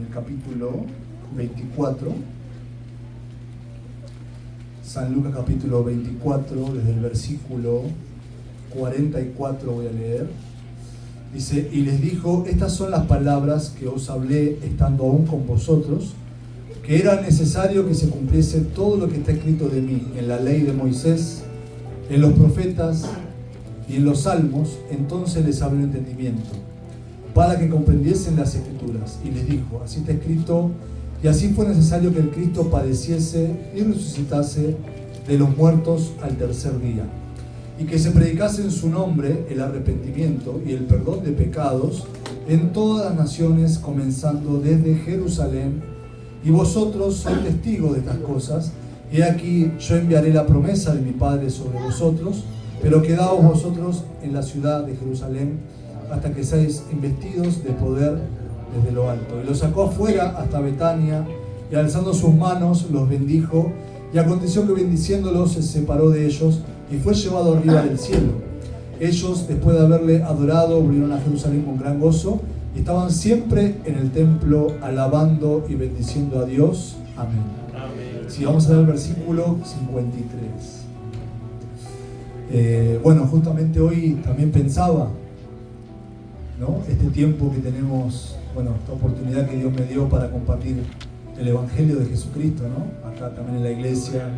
el capítulo 24. San Lucas capítulo 24, desde el versículo 44 voy a leer. Dice, y les dijo, estas son las palabras que os hablé estando aún con vosotros, que era necesario que se cumpliese todo lo que está escrito de mí en la ley de Moisés, en los profetas y en los salmos. Entonces les abrió entendimiento, para que comprendiesen las escrituras. Y les dijo, así está escrito, y así fue necesario que el Cristo padeciese y resucitase de los muertos al tercer día, y que se predicase en su nombre el arrepentimiento y el perdón de pecados en todas las naciones, comenzando desde Jerusalén. Y vosotros sois testigos de estas cosas. Y aquí yo enviaré la promesa de mi Padre sobre vosotros, pero quedaos vosotros en la ciudad de Jerusalén hasta que seáis investidos de poder desde lo alto. Y los sacó afuera hasta Betania, y alzando sus manos los bendijo. Y aconteció que bendiciéndolos se separó de ellos y fue llevado arriba del cielo. Ellos, después de haberle adorado, volvieron a Jerusalén con gran gozo y estaban siempre en el templo alabando y bendiciendo a Dios. Amén. Amén. Si vamos a ver el versículo 53. Bueno, justamente hoy también pensaba, ¿no? Este tiempo que tenemos, bueno, esta oportunidad que Dios me dio para compartir el Evangelio de Jesucristo, ¿no? Acá también en la iglesia.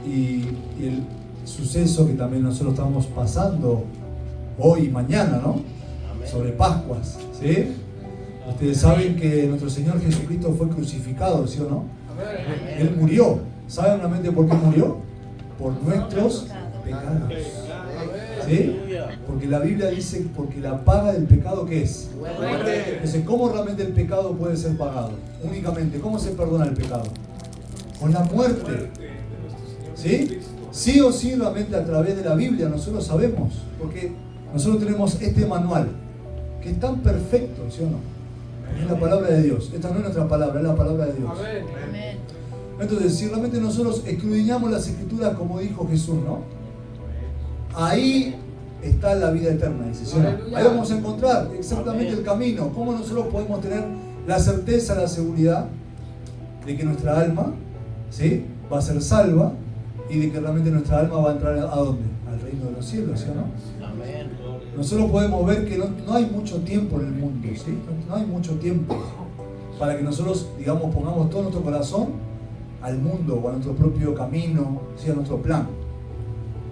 Y el suceso que también nosotros estamos pasando hoy y mañana, ¿no? Sobre Pascuas, ¿sí? Ustedes saben que nuestro Señor Jesucristo fue crucificado, ¿sí o no? Él murió. ¿Saben realmente por qué murió? Por nuestros pecados. ¿Sí? Porque la Biblia dice, porque la paga del pecado, ¿qué es? Entonces, ¿cómo realmente el pecado puede ser pagado? Únicamente, ¿cómo se perdona el pecado? Con la muerte. ¿Sí? Sí o sí, realmente a través de la Biblia, nosotros sabemos, porque nosotros tenemos este manual, que es tan perfecto, ¿sí o no? Es la palabra de Dios. Esta no es nuestra palabra, es la palabra de Dios. Amén. Entonces, si realmente nosotros escudriñamos las Escrituras, como dijo Jesús, ¿no? Ahí está la vida eterna, dice, ¿sí o no? Ahí vamos a encontrar exactamente el camino. ¿Cómo nosotros podemos tener la certeza, la seguridad de que nuestra alma, ¿sí?, va a ser salva y de que realmente nuestra alma va a entrar ¿a dónde? Al reino de los cielos, ¿sí o no? Amén. Nosotros podemos ver que no hay mucho tiempo en el mundo, ¿sí? No hay mucho tiempo para que nosotros, digamos, pongamos todo nuestro corazón al mundo o a nuestro propio camino, ¿sí?, a nuestro plan.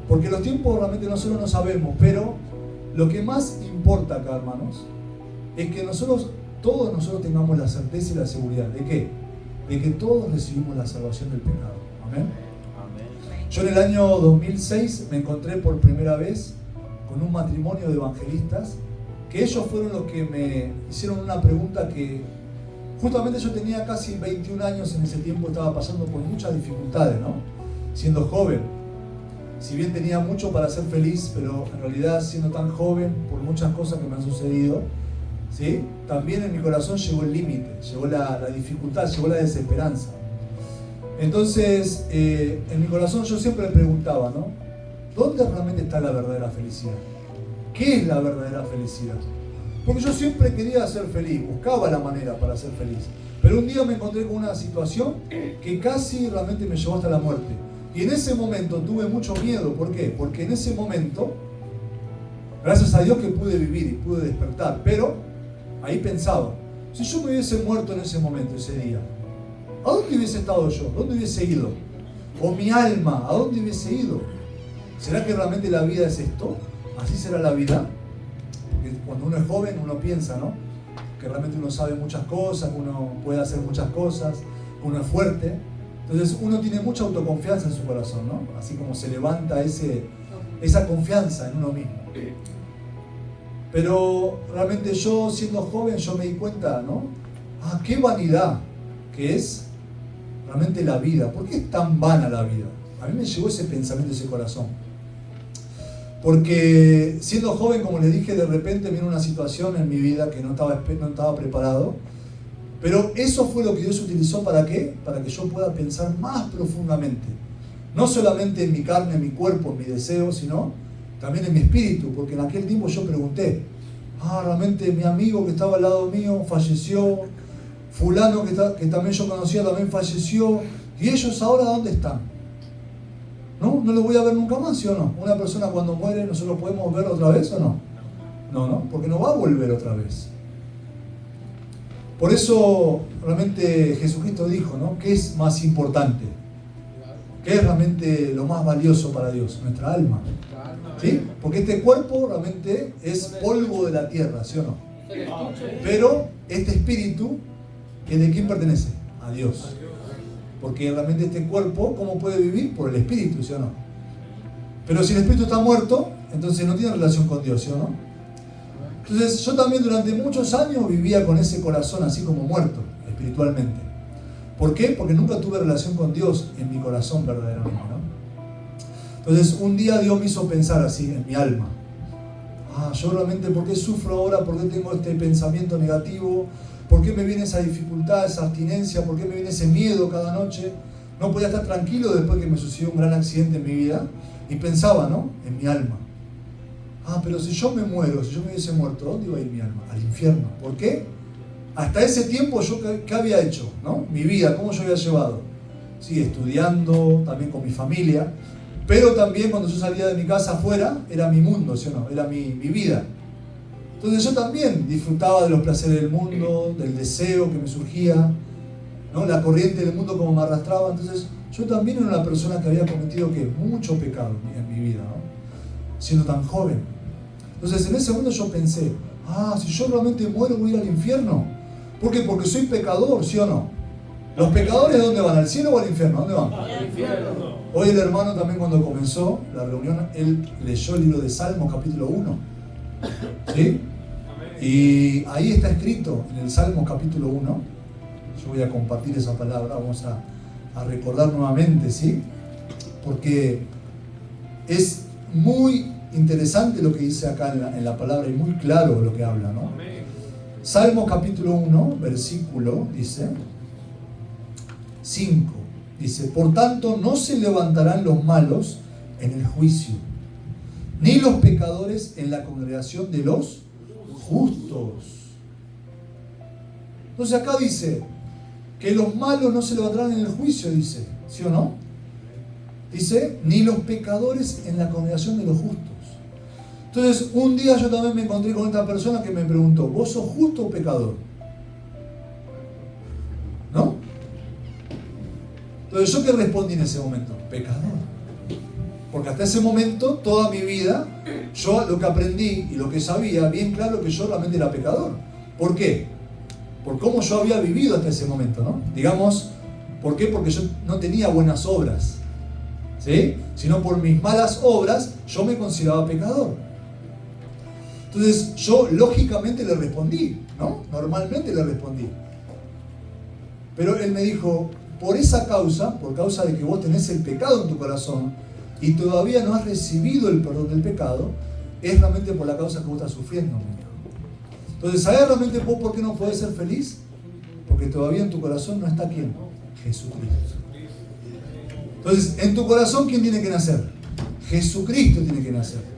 Porque los tiempos realmente nosotros no sabemos, pero lo que más importa acá, hermanos, es que todos nosotros tengamos la certeza y la seguridad. ¿De qué? De que todos recibimos la salvación del pecado. Amén. Yo en el año 2006 me encontré por primera vez con un matrimonio de evangelistas, que ellos fueron los que me hicieron una pregunta que justamente yo tenía casi 21 años en ese tiempo, estaba pasando por muchas dificultades, ¿no? Siendo joven. Si bien tenía mucho para ser feliz, pero en realidad siendo tan joven, por muchas cosas que me han sucedido, ¿sí?, también en mi corazón llegó el límite, llegó la dificultad, llegó la desesperanza. Entonces, en mi corazón yo siempre me preguntaba, ¿no? ¿Dónde realmente está la verdadera felicidad? ¿Qué es la verdadera felicidad? Porque yo siempre quería ser feliz, buscaba la manera para ser feliz. Pero un día me encontré con una situación que casi realmente me llevó hasta la muerte. Y en ese momento tuve mucho miedo. ¿Por qué? Porque en ese momento, gracias a Dios que pude vivir y pude despertar, pero ahí pensaba, si yo me hubiese muerto en ese momento, ese día, ¿a dónde hubiese estado yo? ¿Dónde hubiese ido? O mi alma, ¿a dónde hubiese ido? ¿Será que realmente la vida es esto? ¿Así será la vida? Porque cuando uno es joven uno piensa, ¿no?, que realmente uno sabe muchas cosas, que uno puede hacer muchas cosas, que uno es fuerte. Entonces uno tiene mucha autoconfianza en su corazón, ¿no? Así como se levanta esa confianza en uno mismo. Pero realmente yo, siendo joven, yo me di cuenta, ¿no? Qué vanidad que es realmente la vida. ¿Por qué es tan vana la vida? A mí me llegó ese pensamiento, ese corazón. Porque siendo joven, como les dije, de repente vino una situación en mi vida que no estaba preparado. Pero eso fue lo que Dios utilizó, ¿para qué? Para que yo pueda pensar más profundamente. No solamente en mi carne, en mi cuerpo, en mi deseo, sino también en mi espíritu. Porque en aquel tiempo yo pregunté, realmente mi amigo que estaba al lado mío falleció, fulano que también yo conocía también falleció, ¿y ellos ahora dónde están? ¿No? ¿No los voy a ver nunca más, sí o no? Una persona cuando muere, ¿nosotros podemos ver otra vez o no? No, porque no va a volver otra vez. Por eso realmente Jesucristo dijo, ¿no? ¿Qué es más importante? ¿Qué es realmente lo más valioso para Dios? Nuestra alma. ¿Sí? Porque este cuerpo realmente es polvo de la tierra, ¿sí o no? Pero este espíritu, ¿de quién pertenece? A Dios. Porque realmente este cuerpo, ¿cómo puede vivir? Por el espíritu, ¿sí o no? Pero si el espíritu está muerto, entonces no tiene relación con Dios, ¿sí o no? Entonces yo también durante muchos años vivía con ese corazón así como muerto, espiritualmente. ¿Por qué? Porque nunca tuve relación con Dios en mi corazón verdaderamente, ¿no? Entonces un día Dios me hizo pensar así en mi alma. Yo realmente, ¿por qué sufro ahora? ¿Por qué tengo este pensamiento negativo? ¿Por qué me viene esa dificultad, esa abstinencia? ¿Por qué me viene ese miedo cada noche? No podía estar tranquilo después que me sucedió un gran accidente en mi vida. Y pensaba, ¿no? En mi alma. Pero si yo me muero, si yo me hubiese muerto, ¿dónde iba a ir mi alma? Al infierno. ¿Por qué? Hasta ese tiempo yo, ¿qué había hecho? ¿No? Mi vida, ¿cómo yo había llevado? Sí, estudiando, también con mi familia. Pero también cuando yo salía de mi casa afuera, era mi mundo, ¿sí o no? Era mi vida. Entonces yo también disfrutaba de los placeres del mundo, del deseo que me surgía, ¿no? La corriente del mundo como me arrastraba. Entonces yo también era una persona que había cometido mucho pecado en mi vida, ¿no? Siendo tan joven. Entonces en ese momento yo pensé, si yo realmente muero voy a ir al infierno. ¿Por qué? Porque soy pecador, ¿sí o no? ¿Los pecadores dónde van? ¿Al cielo o al infierno? ¿Dónde van? Al infierno. Hoy el hermano también cuando comenzó la reunión, él leyó el libro de Salmos capítulo 1. ¿Sí? Y ahí está escrito en el Salmos capítulo 1. Yo voy a compartir esa palabra, vamos a recordar nuevamente, ¿sí? Porque es muy interesante lo que dice acá en la palabra y muy claro lo que habla, ¿no? Salmos capítulo 1, versículo, dice 5. Dice, por tanto no se levantarán los malos en el juicio, ni los pecadores en la congregación de los justos. Entonces acá dice que los malos no se levantarán en el juicio, dice, ¿sí o no? Dice, ni los pecadores en la congregación de los justos. Entonces, un día yo también me encontré con esta persona que me preguntó, ¿vos sos justo o pecador? ¿No? Entonces, ¿yo qué respondí en ese momento? Pecador. Porque hasta ese momento, toda mi vida, yo lo que aprendí y lo que sabía, bien claro que yo realmente era pecador. ¿Por qué? Por cómo yo había vivido hasta ese momento, ¿no? Digamos, ¿por qué? Porque yo no tenía buenas obras, ¿sí? Sino por mis malas obras, yo me consideraba pecador. Entonces, yo lógicamente le respondí, ¿no? Normalmente le respondí. Pero él me dijo, por esa causa, por causa de que vos tenés el pecado en tu corazón y todavía no has recibido el perdón del pecado, es realmente por la causa que vos estás sufriendo, me dijo. Entonces, ¿sabés realmente vos por qué no podés ser feliz? Porque todavía en tu corazón no está ¿quién? Jesucristo. Entonces, en tu corazón, ¿quién tiene que nacer? Jesucristo tiene que nacer.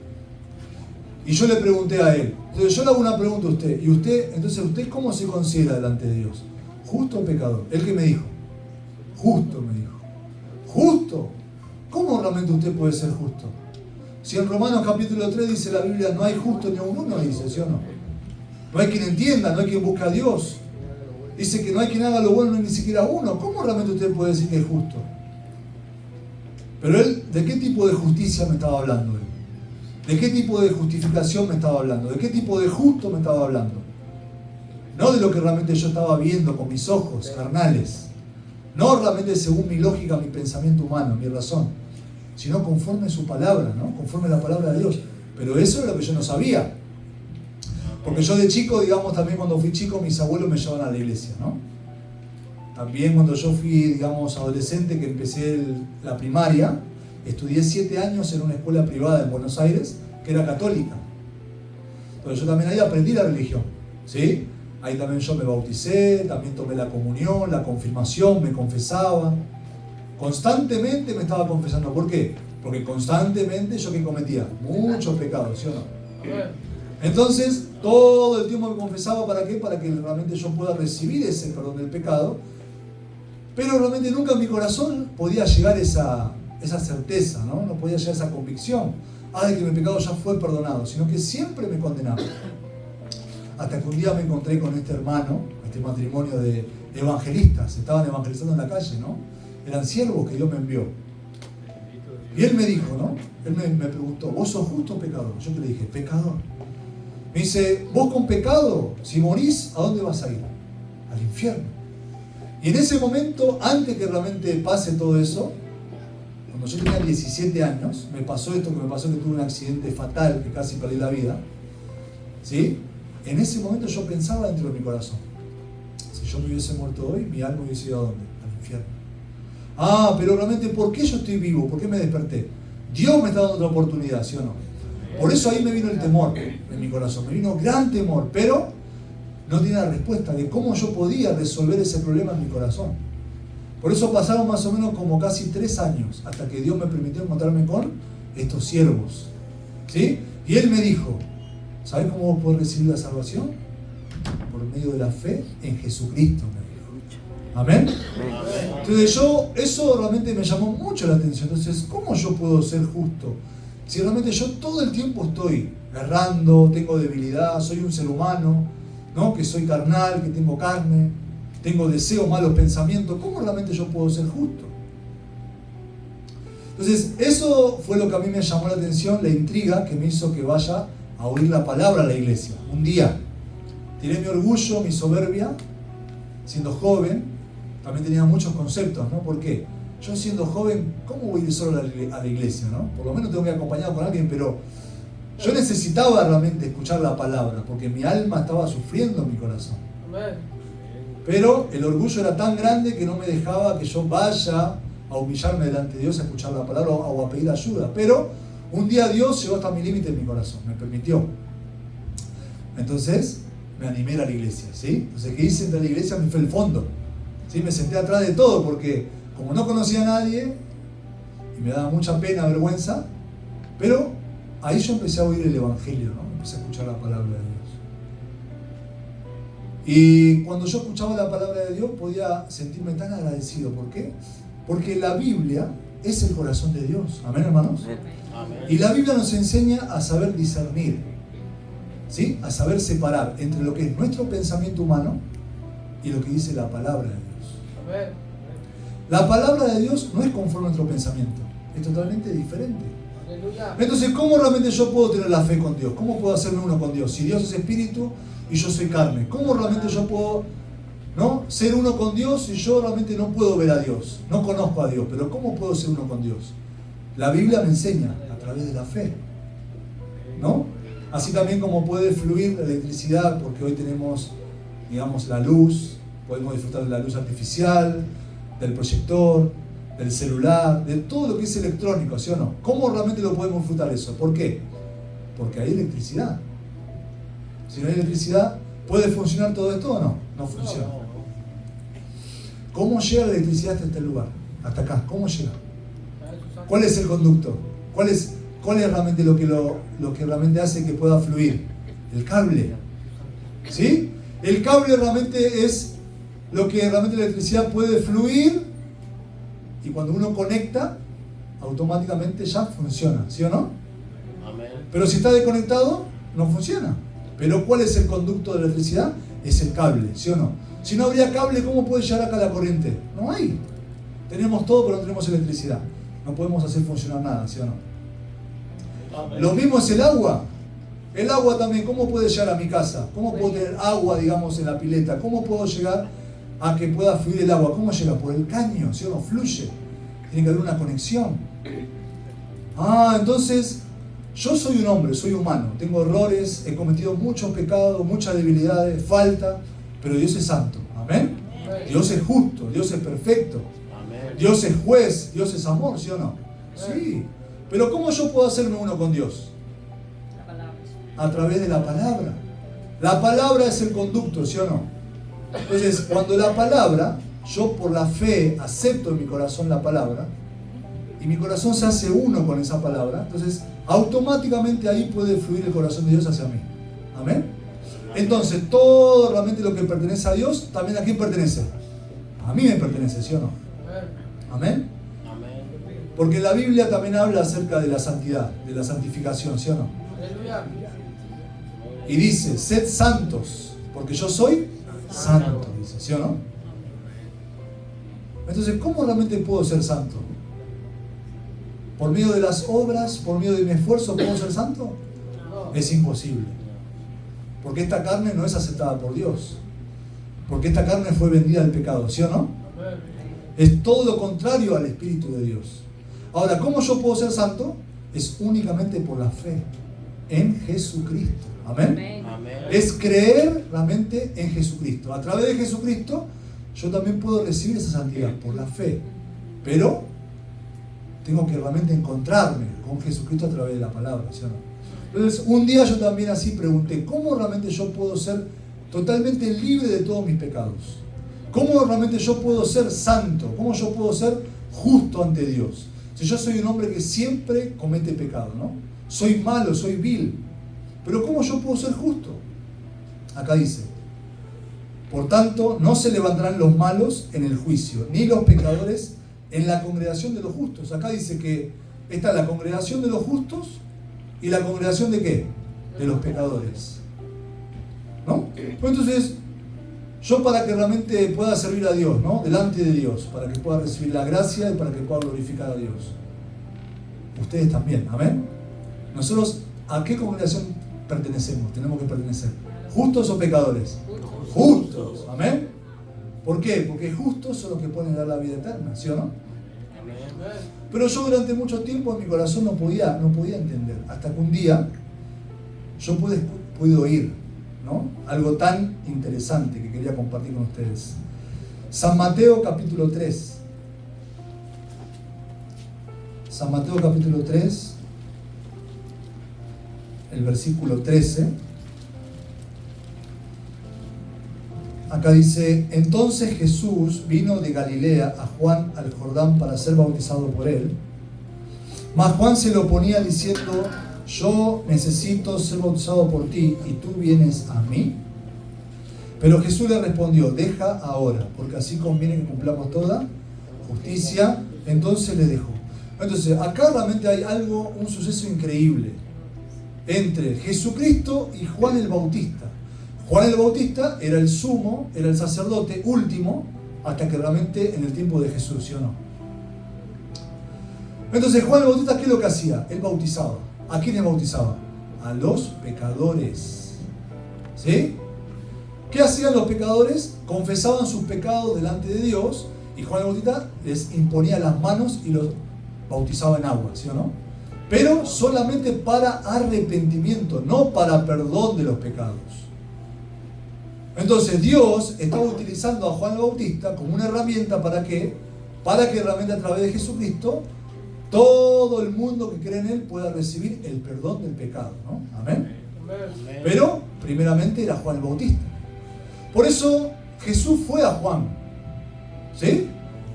Y yo le pregunté a él, entonces yo le hago una pregunta a usted, y usted ¿cómo se considera delante de Dios? ¿Justo o pecador? Él que me dijo, justo me dijo. ¿Justo? ¿Cómo realmente usted puede ser justo? Si en Romanos capítulo 3 dice la Biblia, no hay justo ni aun uno, dice, ¿sí o no? No hay quien entienda, no hay quien busque a Dios. Dice que no hay quien haga lo bueno, no hay ni siquiera uno. ¿Cómo realmente usted puede decir que es justo? Pero él, ¿de qué tipo de justicia me estaba hablando él? ¿De qué tipo de justificación me estaba hablando? ¿De qué tipo de justo me estaba hablando? No de lo que realmente yo estaba viendo con mis ojos carnales. No realmente según mi lógica, mi pensamiento humano, mi razón. Sino conforme a su palabra, ¿no? Conforme a la palabra de Dios. Pero eso es lo que yo no sabía. Porque yo de chico, digamos, también cuando fui chico, mis abuelos me llevaban a la iglesia, ¿no? También cuando yo fui, digamos, adolescente, que empecé la primaria, estudié 7 años en una escuela privada en Buenos Aires, que era católica. Entonces yo también ahí aprendí la religión, ¿sí? Ahí también yo me bauticé, también tomé la comunión, la confirmación, me confesaba. Constantemente me estaba confesando. ¿Por qué? Porque constantemente yo que cometía muchos pecados, ¿sí o no? Entonces, todo el tiempo me confesaba, ¿para qué? Para que realmente yo pueda recibir ese perdón del pecado. Pero realmente nunca en mi corazón podía llegar esa certeza, ¿no? No podía llegar esa convicción de que mi pecado ya fue perdonado, sino que siempre me condenaba. Hasta que un día me encontré con este hermano, este matrimonio de evangelistas, estaban evangelizando en la calle, ¿no? Eran siervos que Dios me envió. Y él me dijo, ¿no? Él me preguntó, ¿vos sos justo o pecador? Yo le dije, pecador. Me dice, vos con pecado, si morís, ¿a dónde vas a ir? Al infierno. Y en ese momento, antes que realmente pase todo eso, cuando yo tenía 17 años, me pasó esto que me pasó, que tuve un accidente fatal, que casi perdí la vida. ¿Sí? En ese momento yo pensaba dentro de mi corazón, si yo me hubiese muerto hoy, mi alma hubiese ido ¿a dónde? Al infierno. Pero realmente, ¿por qué yo estoy vivo? ¿Por qué me desperté? Dios me está dando otra oportunidad, ¿sí o no? Por eso ahí me vino el temor en mi corazón, me vino gran temor, pero no tenía la respuesta de cómo yo podía resolver ese problema en mi corazón. Por eso pasaron más o menos como casi 3 años, hasta que Dios me permitió encontrarme con estos siervos. ¿Sí? Y Él me dijo, ¿sabes cómo vos podés recibir la salvación? Por medio de la fe en Jesucristo, me dijo. ¿Amén? Entonces eso realmente me llamó mucho la atención. Entonces, ¿cómo yo puedo ser justo? Si realmente yo todo el tiempo estoy errando, tengo debilidad, soy un ser humano, ¿no? Que soy carnal, que tengo carne, tengo deseos, malos pensamientos, ¿cómo realmente yo puedo ser justo? Entonces, eso fue lo que a mí me llamó la atención, la intriga que me hizo que vaya a oír la palabra a la iglesia. Un día tiré mi orgullo, mi soberbia, siendo joven, también tenía muchos conceptos, ¿no? ¿Por qué? Yo siendo joven, ¿cómo voy a ir solo a la iglesia, ¿no? Por lo menos tengo que ir acompañado con alguien, pero yo necesitaba realmente escuchar la palabra, porque mi alma estaba sufriendo en mi corazón. Pero el orgullo era tan grande que no me dejaba que yo vaya a humillarme delante de Dios a escuchar la palabra o a pedir ayuda. Pero un día Dios llegó hasta mi límite en mi corazón, me permitió. Entonces me animé a ir a la iglesia, ¿sí? Entonces, ¿qué hice? Entré a la iglesia, me fue al fondo, ¿sí? Me senté atrás de todo porque como no conocía a nadie y me daba mucha pena, vergüenza, pero ahí yo empecé a oír el evangelio, ¿no? Empecé a escuchar la palabra de Dios. Y cuando yo escuchaba la palabra de Dios podía sentirme tan agradecido. ¿Por qué? Porque la Biblia es el corazón de Dios. ¿Amén, hermanos? Amén. Y la Biblia nos enseña a saber discernir, ¿sí? A saber separar entre lo que es nuestro pensamiento humano y lo que dice la palabra de Dios. Amén. La palabra de Dios no es conforme a nuestro pensamiento, es totalmente diferente. Aleluya. Entonces, ¿cómo realmente yo puedo tener la fe con Dios? ¿Cómo puedo hacerme uno con Dios? Si Dios es espíritu y yo soy carne, ¿cómo realmente yo puedo, ¿no? ser uno con Dios si yo realmente no puedo ver a Dios? No conozco a Dios, pero ¿cómo puedo ser uno con Dios? La Biblia me enseña a través de la fe, ¿no? Así también como puede fluir la electricidad, porque hoy tenemos, digamos, la luz, podemos disfrutar de la luz artificial, del proyector, del celular, de todo lo que es electrónico, ¿sí o no? ¿Cómo realmente lo podemos disfrutar eso? ¿Por qué? Porque hay electricidad. Si no hay electricidad, ¿puede funcionar todo esto o no? No funciona. ¿Cómo llega la electricidad hasta este lugar? Hasta acá, ¿cómo llega? ¿Cuál es el conducto? ¿Cuál es realmente lo que realmente hace que pueda fluir? El cable. ¿Sí? El cable realmente es lo que realmente la electricidad puede fluir, y cuando uno conecta, automáticamente ya funciona, ¿sí o no? Amén. Pero si está desconectado, no funciona. Pero ¿cuál es el conducto de la electricidad? Es el cable, ¿sí o no? Si no habría cable, ¿cómo puede llegar acá la corriente? No hay. Tenemos todo, pero no tenemos electricidad. No podemos hacer funcionar nada, ¿sí o no? Amén. Lo mismo es el agua. El agua también, ¿cómo puede llegar a mi casa? ¿Cómo puedo tener agua, digamos, en la pileta? ¿Cómo puedo llegar a que pueda fluir el agua? ¿Cómo llega? Por el caño, ¿sí o no? Fluye. Tiene que haber una conexión. Entonces, yo soy un hombre, soy humano, tengo errores, he cometido muchos pecados, muchas debilidades, falta, pero Dios es santo. ¿Amén? Dios es justo, Dios es perfecto. Amén. Dios es juez, Dios es amor, ¿sí o no? Sí. Pero ¿cómo yo puedo hacerme uno con Dios? A través de la palabra. La palabra es el conducto, ¿sí o no? Entonces, cuando la palabra, yo por la fe acepto en mi corazón la palabra, y mi corazón se hace uno con esa palabra, entonces automáticamente ahí puede fluir el corazón de Dios hacia mí. Amén. Entonces, todo realmente lo que pertenece a Dios, ¿también a quién pertenece? A mí me pertenece, ¿sí o no? Amén. Porque la Biblia también habla acerca de la santidad, de la santificación, ¿sí o no? Y dice, sed santos, porque yo soy santo, dice, ¿sí o no? Entonces, ¿cómo realmente puedo ser santo? ¿Por medio de las obras, por medio de mi esfuerzo, puedo ser santo? Es imposible. Porque esta carne no es aceptada por Dios. Porque esta carne fue vendida al pecado, ¿sí o no? Es todo lo contrario al Espíritu de Dios. Ahora, ¿cómo yo puedo ser santo? Es únicamente por la fe en Jesucristo. Amén. Amén. Es creer realmente en Jesucristo. A través de Jesucristo yo también puedo recibir esa santidad por la fe. Pero tengo que realmente encontrarme con Jesucristo a través de la palabra, ¿sí o no? Entonces, un día yo también así pregunté, ¿cómo realmente yo puedo ser totalmente libre de todos mis pecados? ¿Cómo realmente yo puedo ser santo? ¿Cómo yo puedo ser justo ante Dios? Si yo soy un hombre que siempre comete pecado, ¿no? Soy malo, soy vil. Pero ¿cómo yo puedo ser justo? Acá dice, por tanto, no se levantarán los malos en el juicio, ni los pecadores en la congregación de los justos. Acá dice que está la congregación de los justos y la congregación de ¿qué? De los pecadores. ¿No? Entonces, yo para que realmente pueda servir a Dios, ¿no? Delante de Dios, para que pueda recibir la gracia y para que pueda glorificar a Dios. Ustedes también, ¿amén? Nosotros, ¿a qué congregación pertenecemos? Tenemos que pertenecer. ¿Justos o pecadores? Justos, ¿amén? ¿Por qué? Porque justos son los que pueden dar la vida eterna, ¿sí o no? Pero yo durante mucho tiempo en mi corazón no podía entender. Hasta que un día yo pude oír, ¿no? Algo tan interesante que quería compartir con ustedes. San Mateo capítulo 3. San Mateo capítulo 3, el versículo 13. Acá dice, entonces Jesús vino de Galilea a Juan al Jordán para ser bautizado por él. Mas Juan se lo oponía diciendo, yo necesito ser bautizado por ti y tú vienes a mí. Pero Jesús le respondió, deja ahora, porque así conviene que cumplamos toda justicia. Entonces le dejó. Entonces acá realmente hay un suceso increíble entre Jesucristo y Juan el Bautista. Juan el Bautista era el sumo, era el sacerdote último, hasta que realmente en el tiempo de Jesús, ¿sí o no? Entonces Juan el Bautista, ¿qué es lo que hacía? Él bautizaba. ¿A quiénes bautizaba? A los pecadores. ¿Sí? ¿Qué hacían los pecadores? Confesaban sus pecados delante de Dios y Juan el Bautista les imponía las manos y los bautizaba en agua, ¿sí o no? Pero solamente para arrepentimiento, no para perdón de los pecados. Entonces Dios estaba utilizando a Juan el Bautista como una herramienta ¿para qué? Para que realmente a través de Jesucristo todo el mundo que cree en Él pueda recibir el perdón del pecado, ¿no? Amén. Pero primeramente era Juan el Bautista. Por eso Jesús fue a Juan. ¿Sí?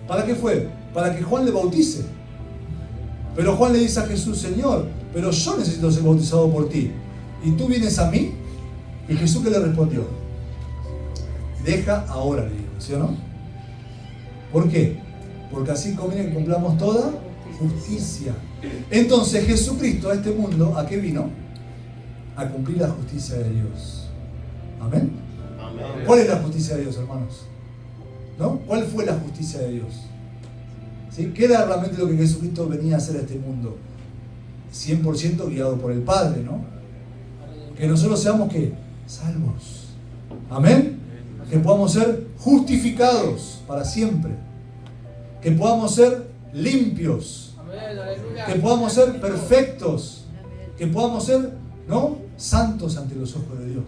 ¿Para qué fue? Para que Juan le bautice. Pero Juan le dice a Jesús, Señor, pero yo necesito ser bautizado por ti. ¿Y tú vienes a mí? Y Jesús, ¿qué le respondió? Deja ahora, le dijo, ¿sí o no? ¿Por qué? Porque así conviene que cumplamos toda justicia. Entonces Jesucristo a este mundo, ¿a qué vino? A cumplir la justicia de Dios. ¿Amén? Amén. ¿Cuál es la justicia de Dios, hermanos? ¿No? ¿Cuál fue la justicia de Dios? ¿Sí? ¿Qué era realmente lo que Jesucristo venía a hacer a este mundo? 100% guiado por el Padre, ¿no? Que nosotros seamos, ¿qué? Salvos. ¿Amén? Que podamos ser justificados para siempre. Que podamos ser limpios. Que podamos ser perfectos. Que podamos ser, ¿no? Santos ante los ojos de Dios.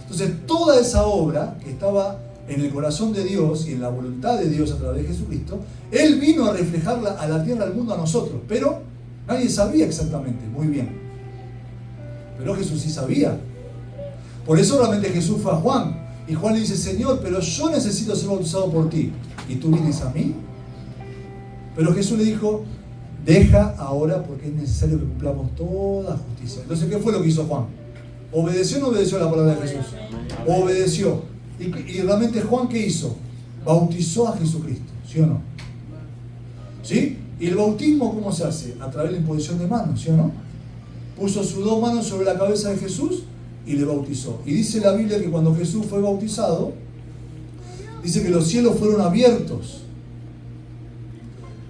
Entonces, toda esa obra que estaba en el corazón de Dios y en la voluntad de Dios a través de Jesucristo, Él vino a reflejarla a la tierra, al mundo, a nosotros. Pero nadie sabía exactamente, muy bien. Pero Jesús sí sabía. Por eso realmente Jesús fue a Juan. Y Juan le dice, Señor, pero yo necesito ser bautizado por ti. ¿Y tú vienes a mí? Pero Jesús le dijo, deja ahora porque es necesario que cumplamos toda justicia. Entonces, ¿qué fue lo que hizo Juan? ¿Obedeció o no obedeció la palabra de Jesús? Obedeció. Y realmente Juan, ¿qué hizo? Bautizó a Jesucristo, ¿sí o no? ¿Sí? ¿Y el bautismo cómo se hace? A través de la imposición de manos, ¿sí o no? Puso sus dos manos sobre la cabeza de Jesús y le bautizó. Y dice la Biblia que cuando Jesús fue bautizado, dice que los cielos fueron abiertos,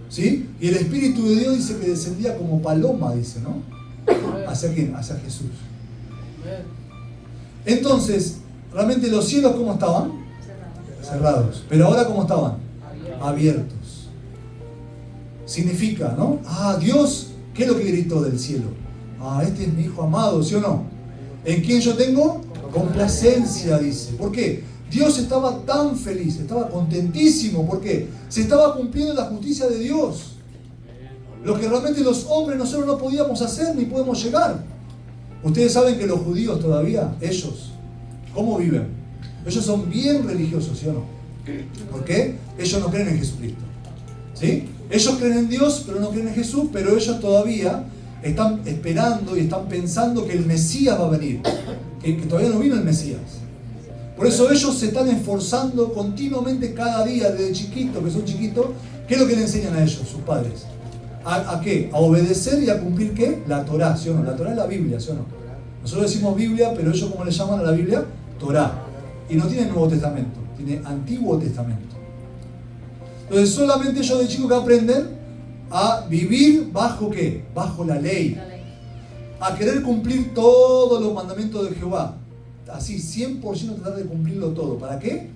¿sí? Y el Espíritu de Dios dice que descendía como paloma, dice, ¿no? ¿Hacia quién? Hacia Jesús. Entonces, realmente los cielos, ¿cómo estaban? Cerrados. Pero ahora, ¿cómo estaban? Abiertos. Significa, ¿no? Dios, ¿qué es lo que gritó del cielo? Este es mi Hijo amado, ¿sí o no? ¿En quién yo tengo? Complacencia, dice. ¿Por qué? Dios estaba tan feliz, estaba contentísimo, porque se estaba cumpliendo la justicia de Dios. Lo que realmente los hombres nosotros no podíamos hacer ni podemos llegar. Ustedes saben que los judíos todavía, ellos, ¿cómo viven? Ellos son bien religiosos, ¿sí o no? ¿Por qué? Ellos no creen en Jesucristo, ¿sí? Ellos creen en Dios, pero no creen en Jesús, pero ellos todavía están esperando y están pensando que el Mesías va a venir, que todavía no vino el Mesías. Por eso ellos se están esforzando continuamente cada día, desde chiquitos, que son chiquitos. ¿Qué es lo que le enseñan a ellos, sus padres? ¿A qué? A obedecer y a cumplir ¿qué? La Torá, ¿sí o no? La Torá es la Biblia, ¿sí o no? Nosotros decimos Biblia, pero ellos, ¿cómo le llaman a la Biblia? Torá. Y no tiene Nuevo Testamento, tiene Antiguo Testamento. Entonces solamente ellos de chicos que aprenden a vivir bajo ¿qué? Bajo la ley. A querer cumplir todos los mandamientos de Jehová. Así, 100% tratar de cumplirlo todo. ¿Para qué?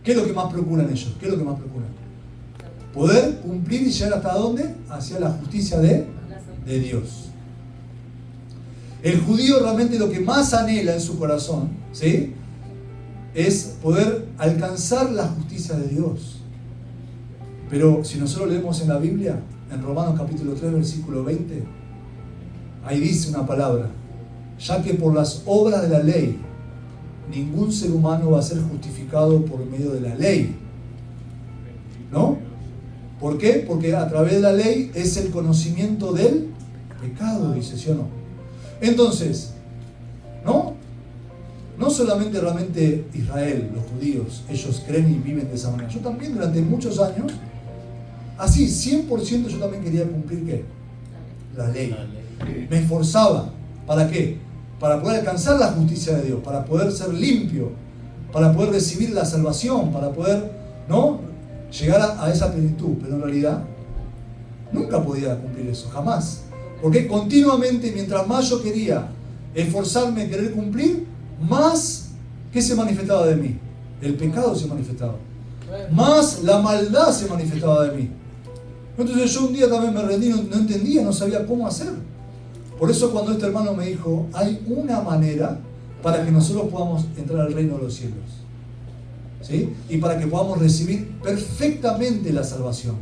¿Qué es lo que más procuran ellos? ¿Qué es lo que más procuran? Poder cumplir y llegar hasta dónde? Hacia la justicia de Dios. El judío realmente lo que más anhela en su corazón, ¿sí? Es poder alcanzar la justicia de Dios. Pero si nosotros leemos en la Biblia, en Romanos capítulo 3, versículo 20, ahí dice una palabra: ya que por las obras de la ley, ningún ser humano va a ser justificado por medio de la ley. ¿No? ¿Por qué? Porque a través de la ley es el conocimiento del pecado, dice, ¿sí o no? Entonces, no solamente realmente Israel, los judíos, ellos creen y viven de esa manera. Yo también durante muchos años, así, 100% yo también quería cumplir ¿qué? La ley. Me esforzaba. ¿Para qué? Para poder alcanzar la justicia de Dios, para poder ser limpio, para poder recibir la salvación, para poder, llegar a esa plenitud. Pero en realidad nunca podía cumplir eso, jamás. Porque continuamente, mientras más yo quería esforzarme, querer cumplir, más ¿qué se manifestaba de mí? El pecado se manifestaba. Más la maldad se manifestaba de mí. Entonces yo un día también me rendí, no entendía, no sabía cómo hacer. Por eso cuando este hermano me dijo, hay una manera para que nosotros podamos entrar al reino de los cielos, ¿sí? Y para que podamos recibir perfectamente la salvación.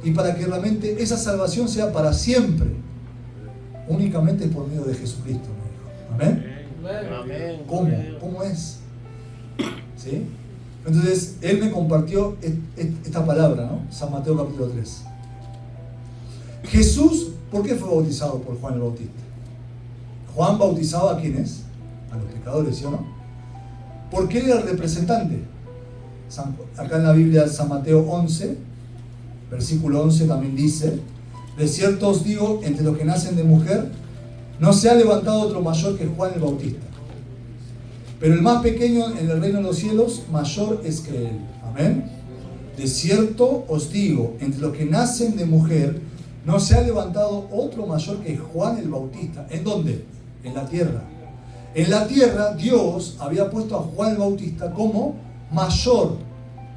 Y para que realmente esa salvación sea para siempre. Únicamente por medio de Jesucristo, me dijo. ¿Amén? Amén. ¿Cómo es? ¿Sí? Entonces, él me compartió esta palabra, ¿no? San Mateo capítulo 3. Jesús, ¿por qué fue bautizado por Juan el Bautista? Juan bautizaba a ¿quiénes? A los pecadores, ¿sí o no? Porque él era el representante. Acá en la Biblia, San Mateo 11, versículo 11 también dice: de cierto os digo, entre los que nacen de mujer, no se ha levantado otro mayor que Juan el Bautista. Pero el más pequeño en el reino de los cielos, mayor es que él. Amén. De cierto os digo, entre los que nacen de mujer, no se ha levantado otro mayor que Juan el Bautista. ¿En dónde? En la tierra. En la tierra Dios había puesto a Juan el Bautista como mayor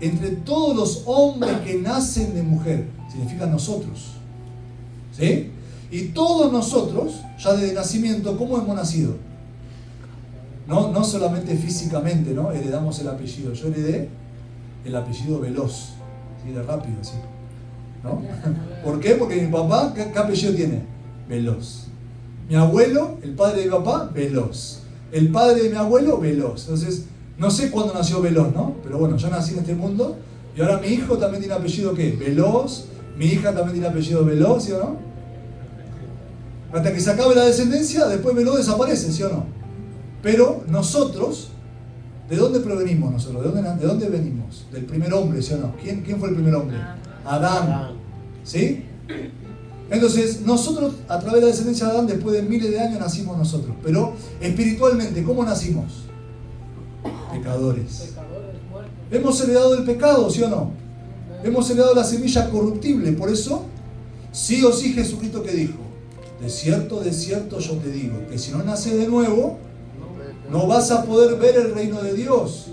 entre todos los hombres que nacen de mujer. Significa nosotros. ¿Sí? Y todos nosotros, ya desde nacimiento, ¿cómo hemos nacido? No solamente físicamente, ¿no? Heredamos el apellido. Yo heredé el apellido Veloz. ¿Sí? De rápido, así. ¿No? ¿Por qué? Porque mi papá, ¿qué apellido tiene? Veloz. Mi abuelo, el padre de mi papá, Veloz. El padre de mi abuelo, Veloz. Entonces, no sé cuándo nació Veloz, ¿no? Pero bueno, yo nací en este mundo y ahora mi hijo también tiene apellido ¿qué? Veloz. Mi hija también tiene apellido Veloz, ¿sí o no? Hasta que se acabe la descendencia, después Veloz desaparece, ¿sí o no? Pero nosotros, ¿de dónde provenimos nosotros? ¿De dónde venimos? Del primer hombre, ¿sí o no? ¿Quién fue el primer hombre? Adán. ¿Sí? Entonces, nosotros, a través de la descendencia de Adán, después de miles de años, nacimos nosotros. Pero espiritualmente, ¿cómo nacimos? Pecadores. Hemos heredado el pecado, ¿sí o no? Hemos heredado la semilla corruptible. Por eso, sí o sí, Jesucristo que dijo: de cierto yo te digo, que si no naces de nuevo, no vas a poder ver el reino de Dios.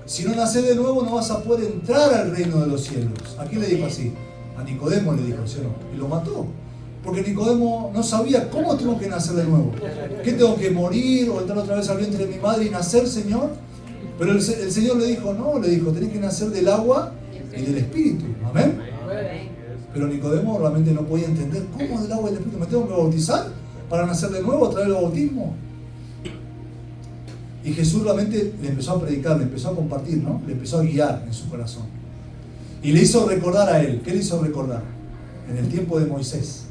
Si no naces de nuevo, no vas a poder entrar al reino de los cielos. ¿A quién le dijo así? A Nicodemo le dijo, ¿sí o no? Y lo mató. Porque Nicodemo no sabía cómo tengo que nacer de nuevo. ¿Qué tengo que morir o entrar otra vez al vientre de mi madre y nacer, Señor? Pero el Señor le dijo, no, le dijo, tenés que nacer del agua y del Espíritu. Amén. Pero Nicodemo realmente no podía entender cómo del agua y del Espíritu. ¿Me tengo que bautizar para nacer de nuevo a través del bautismo? Y Jesús realmente le empezó a predicar, le empezó a compartir, ¿no? Le empezó a guiar en su corazón. Y le hizo recordar a él. ¿Qué le hizo recordar? En el tiempo de Moisés.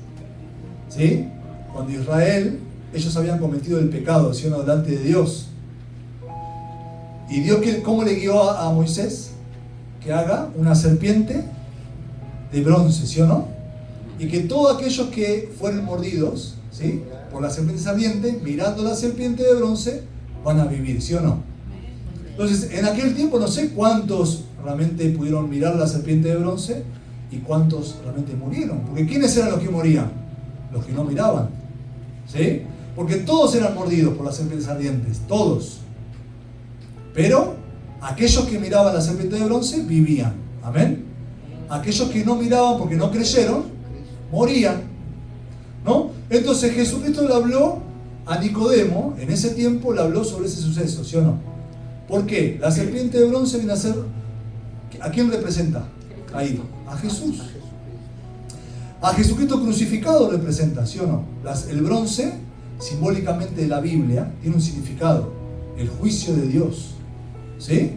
¿Sí? Cuando Israel, ellos habían cometido el pecado, ¿sí o no? Delante de Dios. ¿Y Dios cómo le guió a Moisés? Que haga una serpiente de bronce, ¿sí o no? Y que todos aquellos que fueron mordidos, ¿sí? Por la serpiente ardiente, mirando la serpiente de bronce, van a vivir, ¿sí o no? Entonces, en aquel tiempo no sé cuántos realmente pudieron mirar la serpiente de bronce y cuántos realmente murieron. Porque ¿quiénes eran los que morían? Los que no miraban, ¿sí? Porque todos eran mordidos por las serpientes ardientes, todos. Pero aquellos que miraban la serpiente de bronce vivían, amén. Aquellos que no miraban porque no creyeron, morían, ¿no? Entonces Jesucristo le habló a Nicodemo, en ese tiempo le habló sobre ese suceso, ¿sí o no? ¿Por qué? La serpiente de bronce viene a ser, ¿a quién representa? Ahí, a Jesús. A Jesucristo crucificado representa, ¿sí o no? El bronce, simbólicamente de la Biblia, tiene un significado, el juicio de Dios, ¿sí?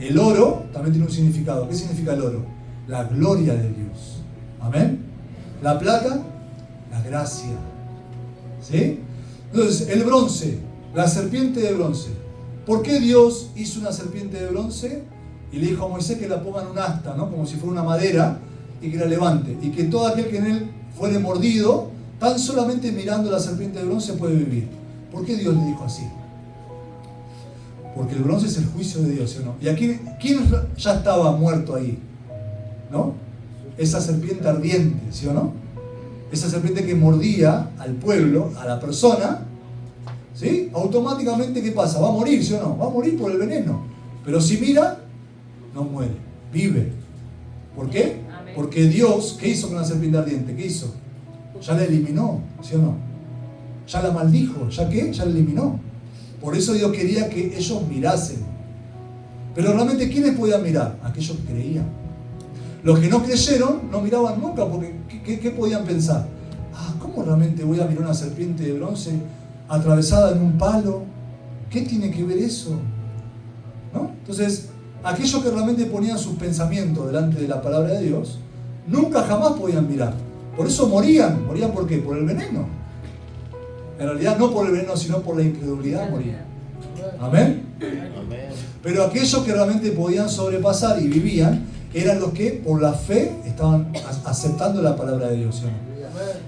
El oro también tiene un significado. ¿Qué significa el oro? La gloria de Dios, amén. La plata, la gracia, ¿sí? Entonces, el bronce, la serpiente de bronce. ¿Por qué Dios hizo una serpiente de bronce? Y le dijo a Moisés que la ponga en un asta, ¿no? Como si fuera una madera, y que la levante. Y que todo aquel que en él fuere mordido, tan solamente mirando la serpiente de bronce puede vivir. ¿Por qué Dios le dijo así? Porque el bronce es el juicio de Dios, ¿sí o no? ¿Y a quién ya estaba muerto ahí? ¿No? Esa serpiente ardiente, ¿sí o no? Esa serpiente que mordía al pueblo, a la persona, ¿sí? Automáticamente, ¿qué pasa? Va a morir, ¿sí o no? Va a morir por el veneno. Pero si mira, no muere, vive. ¿Por qué? Amén. Porque Dios, ¿qué hizo con la serpiente ardiente? ¿Qué hizo? Ya la eliminó, ¿sí o no? Ya la maldijo, ¿ya qué? Ya la eliminó. Por eso Dios quería que ellos mirasen. Pero realmente, ¿quiénes podían mirar? Aquellos que creían. Los que no creyeron no miraban nunca, porque ¿qué podían pensar? ¿Cómo realmente voy a mirar una serpiente de bronce atravesada en un palo? ¿Qué tiene que ver eso? ¿No? Entonces, aquellos que realmente ponían sus pensamientos delante de la palabra de Dios, nunca jamás podían mirar. Por eso morían. ¿Morían por qué? Por el veneno. En realidad no por el veneno, sino por la incredulidad morían. ¿Amén? Pero aquellos que realmente podían sobrepasar y vivían, eran los que por la fe estaban aceptando la palabra de Dios, ¿sí?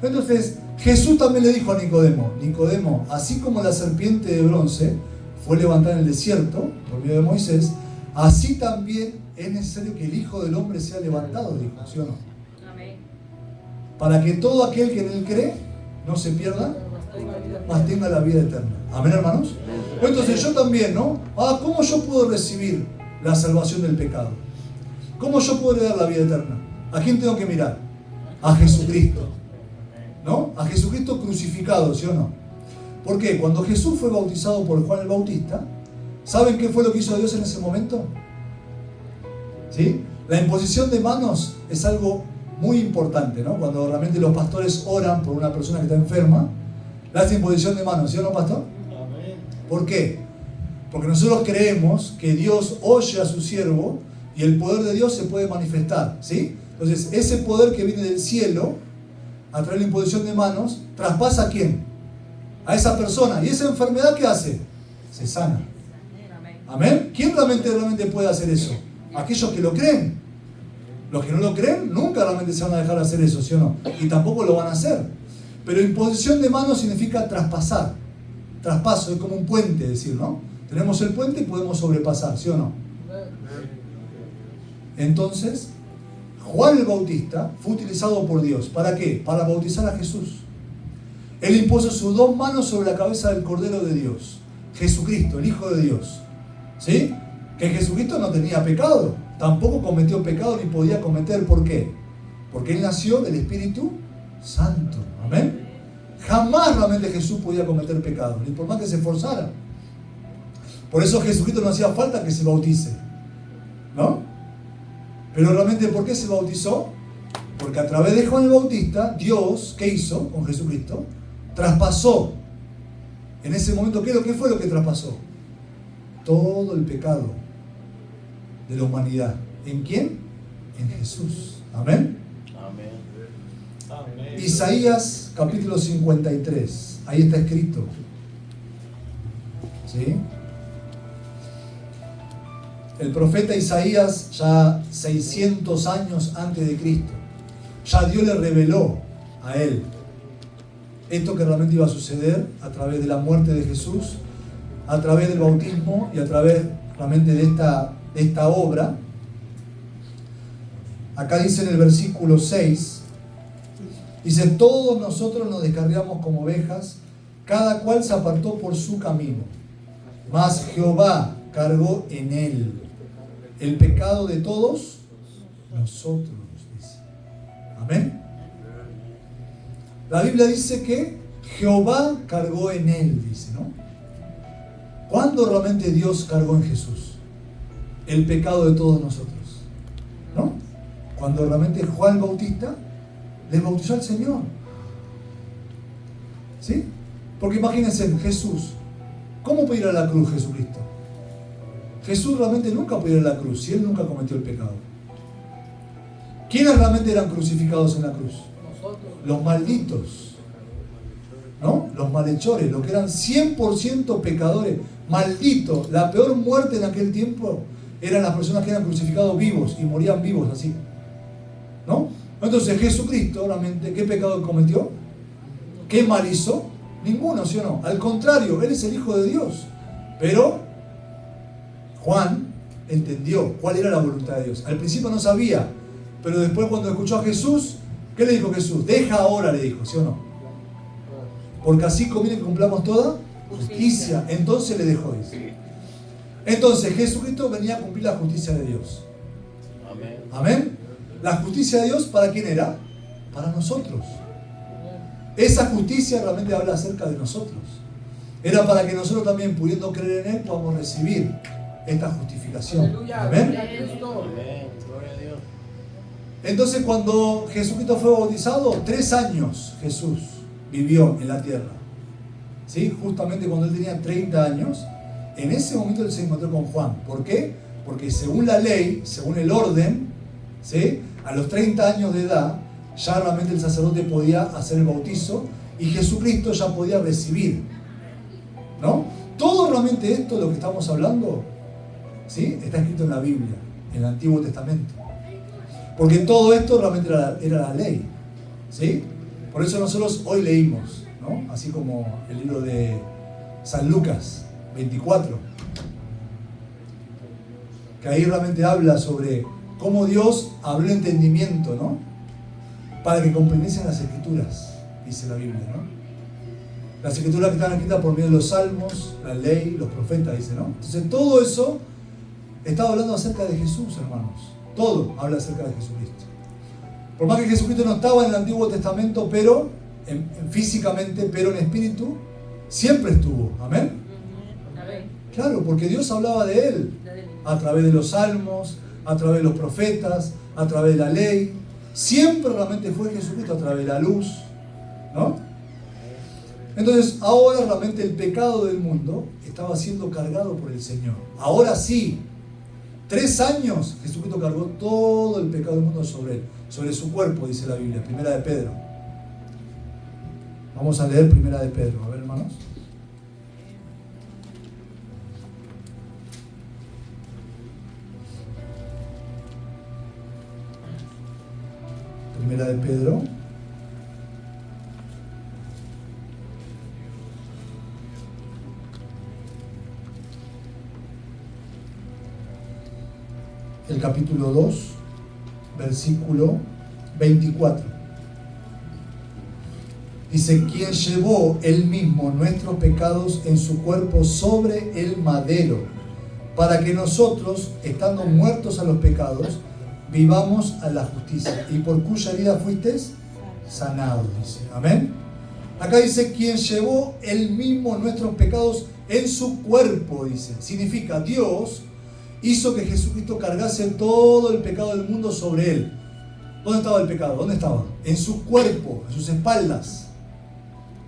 Entonces Jesús también le dijo a Nicodemo: Nicodemo, así como la serpiente de bronce fue levantada en el desierto por medio de Moisés, así también es necesario que el Hijo del Hombre sea levantado, dijo, ¿sí o no? Para que todo aquel que en él cree no se pierda, mas tenga la vida eterna. Amén, hermanos. Entonces yo también, ¿no? ¿Cómo yo puedo recibir la salvación del pecado? ¿Cómo yo puedo heredar la vida eterna? ¿A quién tengo que mirar? A Jesucristo, ¿no? A Jesucristo crucificado, ¿sí o no? ¿Por qué? Cuando Jesús fue bautizado por Juan el Bautista, ¿saben qué fue lo que hizo Dios en ese momento? ¿Sí? La imposición de manos es algo muy importante, ¿no? Cuando realmente los pastores oran por una persona que está enferma, le hacen imposición de manos, ¿sí o no, pastor? ¿Por qué? Porque nosotros creemos que Dios oye a su siervo y el poder de Dios se puede manifestar, ¿sí? Entonces, ese poder que viene del cielo, a través de la imposición de manos, traspasa ¿a quién? a esa persona. ¿Y esa enfermedad qué hace? Se sana. Amén. ¿Quién realmente puede hacer eso? Aquellos que lo creen. Los que no lo creen nunca realmente se van a dejar hacer eso, ¿sí o no? Y tampoco lo van a hacer. Pero imposición de manos significa traspasar. Traspaso, es como un puente, decir, ¿no? Tenemos el puente y podemos sobrepasar, ¿sí o no? Entonces, Juan el Bautista fue utilizado por Dios. ¿Para qué? Para bautizar a Jesús. Él impuso sus dos manos sobre la cabeza del Cordero de Dios, Jesucristo, el Hijo de Dios. ¿Sí? Que Jesucristo no tenía pecado, tampoco cometió pecado ni podía cometer. ¿Por qué? Porque Él nació del Espíritu Santo. Amén. Jamás realmente Jesús podía cometer pecado, ni por más que se esforzara. Por eso Jesucristo no hacía falta que se bautice, ¿no? Pero realmente, ¿por qué se bautizó? Porque a través de Juan el Bautista, Dios, ¿qué hizo con Jesucristo? Traspasó. En ese momento, ¿qué fue lo que traspasó? Todo el pecado de la humanidad. ¿En quién? En Jesús. Amén. Amén. Isaías capítulo 53. Ahí está escrito. ¿Sí? El profeta Isaías, ya 600 años antes de Cristo, ya Dios le reveló a él esto que realmente iba a suceder a través de la muerte de Jesús, a través del bautismo y a través realmente de esta obra. Acá dice en el versículo 6, dice: todos nosotros nos descarriamos como ovejas, cada cual se apartó por su camino, mas Jehová cargó en él el pecado de todos nosotros, dice. Amén. La Biblia dice que Jehová cargó en él, dice, ¿no? ¿Cuándo realmente Dios cargó en Jesús el pecado de todos nosotros? ¿No? Cuando realmente Juan Bautista le bautizó al Señor. ¿Sí? Porque imagínense, Jesús, ¿cómo puede ir a la cruz Jesucristo? Jesús realmente nunca puede ir a la cruz si Él nunca cometió el pecado. ¿Quiénes realmente eran crucificados en la cruz? Nosotros. Los malditos, ¿no? Los malhechores, los que eran 100% pecadores, malditos. La peor muerte en aquel tiempo eran las personas que eran crucificados vivos y morían vivos así, ¿no? Entonces Jesucristo realmente, ¿qué pecado cometió? ¿Qué mal hizo? Ninguno, ¿sí o no? Al contrario, Él es el Hijo de Dios. Pero Juan entendió cuál era la voluntad de Dios. Al principio no sabía, pero después cuando escuchó a Jesús, ¿qué le dijo Jesús? Deja ahora, le dijo, ¿sí o no? Porque así conviene que cumplamos toda justicia. Entonces le dejó eso. Entonces Jesucristo venía a cumplir la justicia de Dios. Amén. Amén. La justicia de Dios, ¿para quién era? Para nosotros. Esa justicia realmente habla acerca de nosotros. Era para que nosotros también, pudiendo creer en Él, podamos recibir esta justificación. Aleluya. Amén. Amén. Gloria a Dios. Entonces, cuando Jesucristo fue bautizado, 3 años Jesús vivió en la tierra. ¿Sí? Justamente cuando Él tenía 30 años, en ese momento Él se encontró con Juan. ¿Por qué? Porque según la ley, según el orden, ¿sí?, a los 30 años de edad, ya realmente el sacerdote podía hacer el bautizo y Jesucristo ya podía recibir, ¿no? Todo realmente esto, lo que estamos hablando, ¿sí?, está escrito en la Biblia, en el Antiguo Testamento. Porque todo esto realmente era la ley, ¿sí? Por eso nosotros hoy leímos, ¿no? Así como el libro de San Lucas 24, que ahí realmente habla sobre cómo Dios abrió entendimiento, ¿no?, para que comprendiesen las Escrituras, dice la Biblia, ¿no? Las Escrituras que están escritas por medio de los salmos, la ley, los profetas, dice, ¿no? Entonces todo eso está hablando acerca de Jesús, hermanos. Todo habla acerca de Jesucristo. Por más que Jesucristo no estaba en el Antiguo Testamento, pero físicamente, pero en espíritu, siempre estuvo. ¿Amén? Claro, porque Dios hablaba de Él a través de los salmos, a través de los profetas, a través de la ley. Siempre realmente fue Jesucristo a través de la luz, ¿no? Entonces, ahora realmente el pecado del mundo estaba siendo cargado por el Señor. Ahora sí, 3 años Jesucristo cargó todo el pecado del mundo sobre él, sobre su cuerpo, dice la Biblia, primera de Pedro. Vamos a leer Primera de Pedro. A ver, hermanos. Primera de Pedro. El capítulo 2, versículo 24. Dice, quien llevó él mismo nuestros pecados en su cuerpo sobre el madero, para que nosotros, estando muertos a los pecados, vivamos a la justicia, y por cuya herida fuisteis sanados, dice. Amén. Acá dice, quien llevó él mismo nuestros pecados en su cuerpo, dice. Significa, Dios hizo que Jesucristo cargase todo el pecado del mundo sobre él. ¿Dónde estaba el pecado? ¿Dónde estaba? En su cuerpo, en sus espaldas.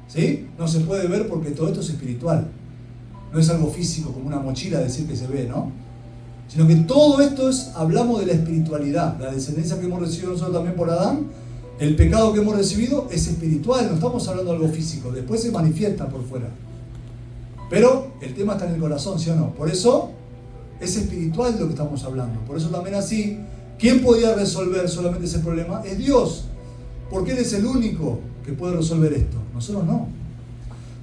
¿Sí? No se puede ver porque todo esto es espiritual. No es algo físico como una mochila decir que se ve, ¿no? Sino que todo esto es, hablamos de la espiritualidad, la descendencia que hemos recibido nosotros también por Adán. El pecado que hemos recibido es espiritual, no estamos hablando de algo físico, después se manifiesta por fuera. Pero el tema está en el corazón, ¿sí o no? Por eso es espiritual de lo que estamos hablando. Por eso también así, ¿quién podía resolver solamente ese problema? Es Dios. Porque Él es el único que puede resolver esto. Nosotros no.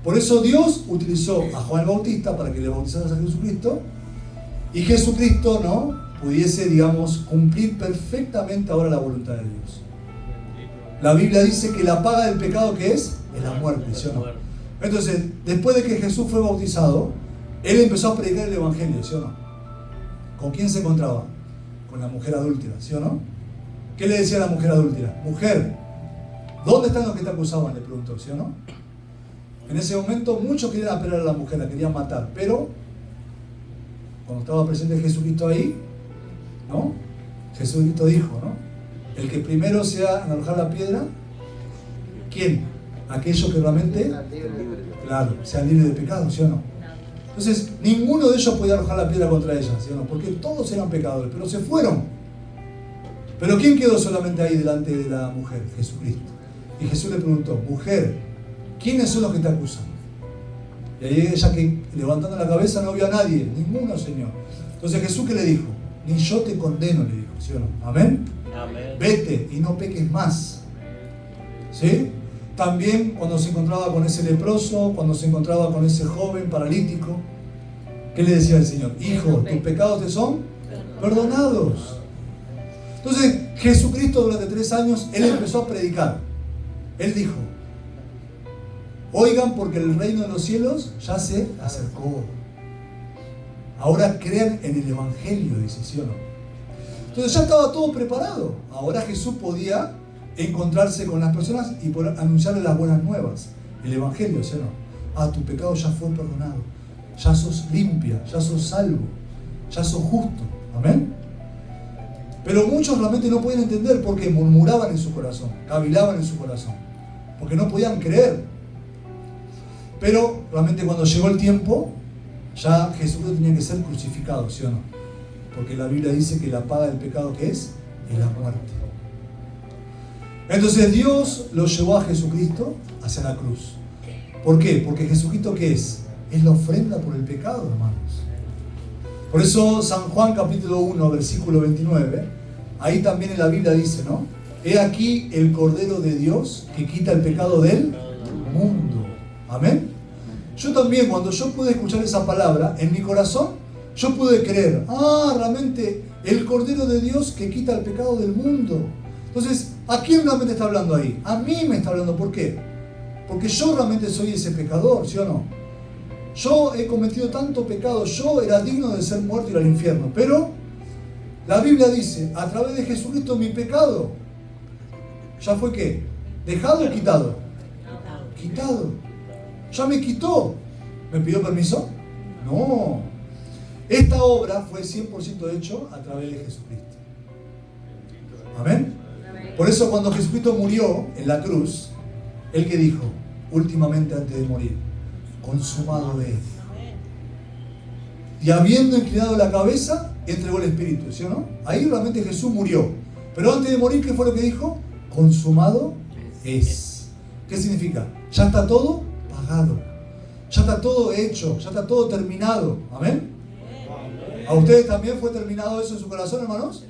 Por eso Dios utilizó a Juan el Bautista para que le bautizara a Jesucristo. Y Jesucristo, ¿no?, pudiese, digamos, cumplir perfectamente ahora la voluntad de Dios. La Biblia dice que la paga del pecado, ¿qué es? Es la muerte, ¿sí o no? Entonces, después de que Jesús fue bautizado, Él empezó a predicar el Evangelio, ¿sí o no? ¿Con quién se encontraba? Con la mujer adúltera, ¿sí o no? ¿Qué le decía a la mujer adúltera? Mujer, ¿dónde están los que te acusaban? Le preguntó, ¿sí o no? En ese momento muchos querían apelar a la mujer, la querían matar, pero cuando estaba presente Jesucristo ahí, ¿no?, Jesucristo dijo, ¿no?, el que primero sea en arrojar la piedra, ¿quién? Aquellos que realmente, claro, sean libres de pecado, ¿sí o no? Entonces, ninguno de ellos podía arrojar la piedra contra ella, ¿sí o no? Porque todos eran pecadores, pero se fueron. Pero ¿quién quedó solamente ahí delante de la mujer? Jesucristo. Y Jesús le preguntó, mujer, ¿quiénes son los que te acusan? Y ahí ella, que levantando la cabeza, no vio a nadie, ninguno, Señor. Entonces Jesús, ¿qué le dijo? Ni yo te condeno, le dijo, ¿sí o no? Amén. Amén. Vete y no peques más. ¿Sí? También cuando se encontraba con ese leproso, cuando se encontraba con ese joven paralítico, ¿qué le decía el Señor? Hijo, tus pecados te son perdonados. Entonces Jesucristo durante 3 años, Él empezó a predicar. Él dijo, oigan, porque el reino de los cielos ya se acercó. Ahora crean en el Evangelio, dice, ¿sí o no? Entonces ya estaba todo preparado. Ahora Jesús podía encontrarse con las personas y poder anunciarles las buenas nuevas, el Evangelio, ¿sí o no? Ah, tu pecado ya fue perdonado, ya sos limpia, ya sos salvo, ya sos justo. Amén. Pero muchos realmente no podían entender porque murmuraban en su corazón, cavilaban en su corazón, porque no podían creer. Pero realmente cuando llegó el tiempo, ya Jesucristo tenía que ser crucificado, ¿sí o no? Porque la Biblia dice que la paga del pecado, ¿qué es? Es la muerte. Entonces Dios lo llevó a Jesucristo hacia la cruz. ¿Por qué? Porque Jesucristo, ¿qué es? Es la ofrenda por el pecado, hermanos. Por eso San Juan capítulo 1, versículo 29, ahí también en la Biblia dice, ¿no? He aquí el Cordero de Dios que quita el pecado del mundo. Amén. Yo también, cuando yo pude escuchar esa palabra, en mi corazón, yo pude creer, realmente el Cordero de Dios que quita el pecado del mundo. Entonces, ¿a quién realmente está hablando ahí? A mí me está hablando. ¿Por qué? Porque yo realmente soy ese pecador, ¿sí o no? Yo he cometido tanto pecado, yo era digno de ser muerto y ir al infierno. Pero la Biblia dice, a través de Jesucristo mi pecado, ¿ya fue qué? ¿Dejado o quitado? Quitado. Ya me quitó. ¿Me pidió permiso? No. Esta obra fue 100% hecho a través de Jesucristo. Amén. Por eso cuando Jesucristo murió en la cruz, Él que dijo, últimamente antes de morir, consumado es. Y habiendo inclinado la cabeza, entregó el Espíritu, ¿sí o no? Ahí realmente Jesús murió. Pero antes de morir, ¿qué fue lo que dijo? Consumado es. ¿Qué significa? Ya está todo pagado. Ya está todo hecho. Ya está todo terminado. Amén. ¿A ustedes también fue terminado eso en su corazón, hermanos?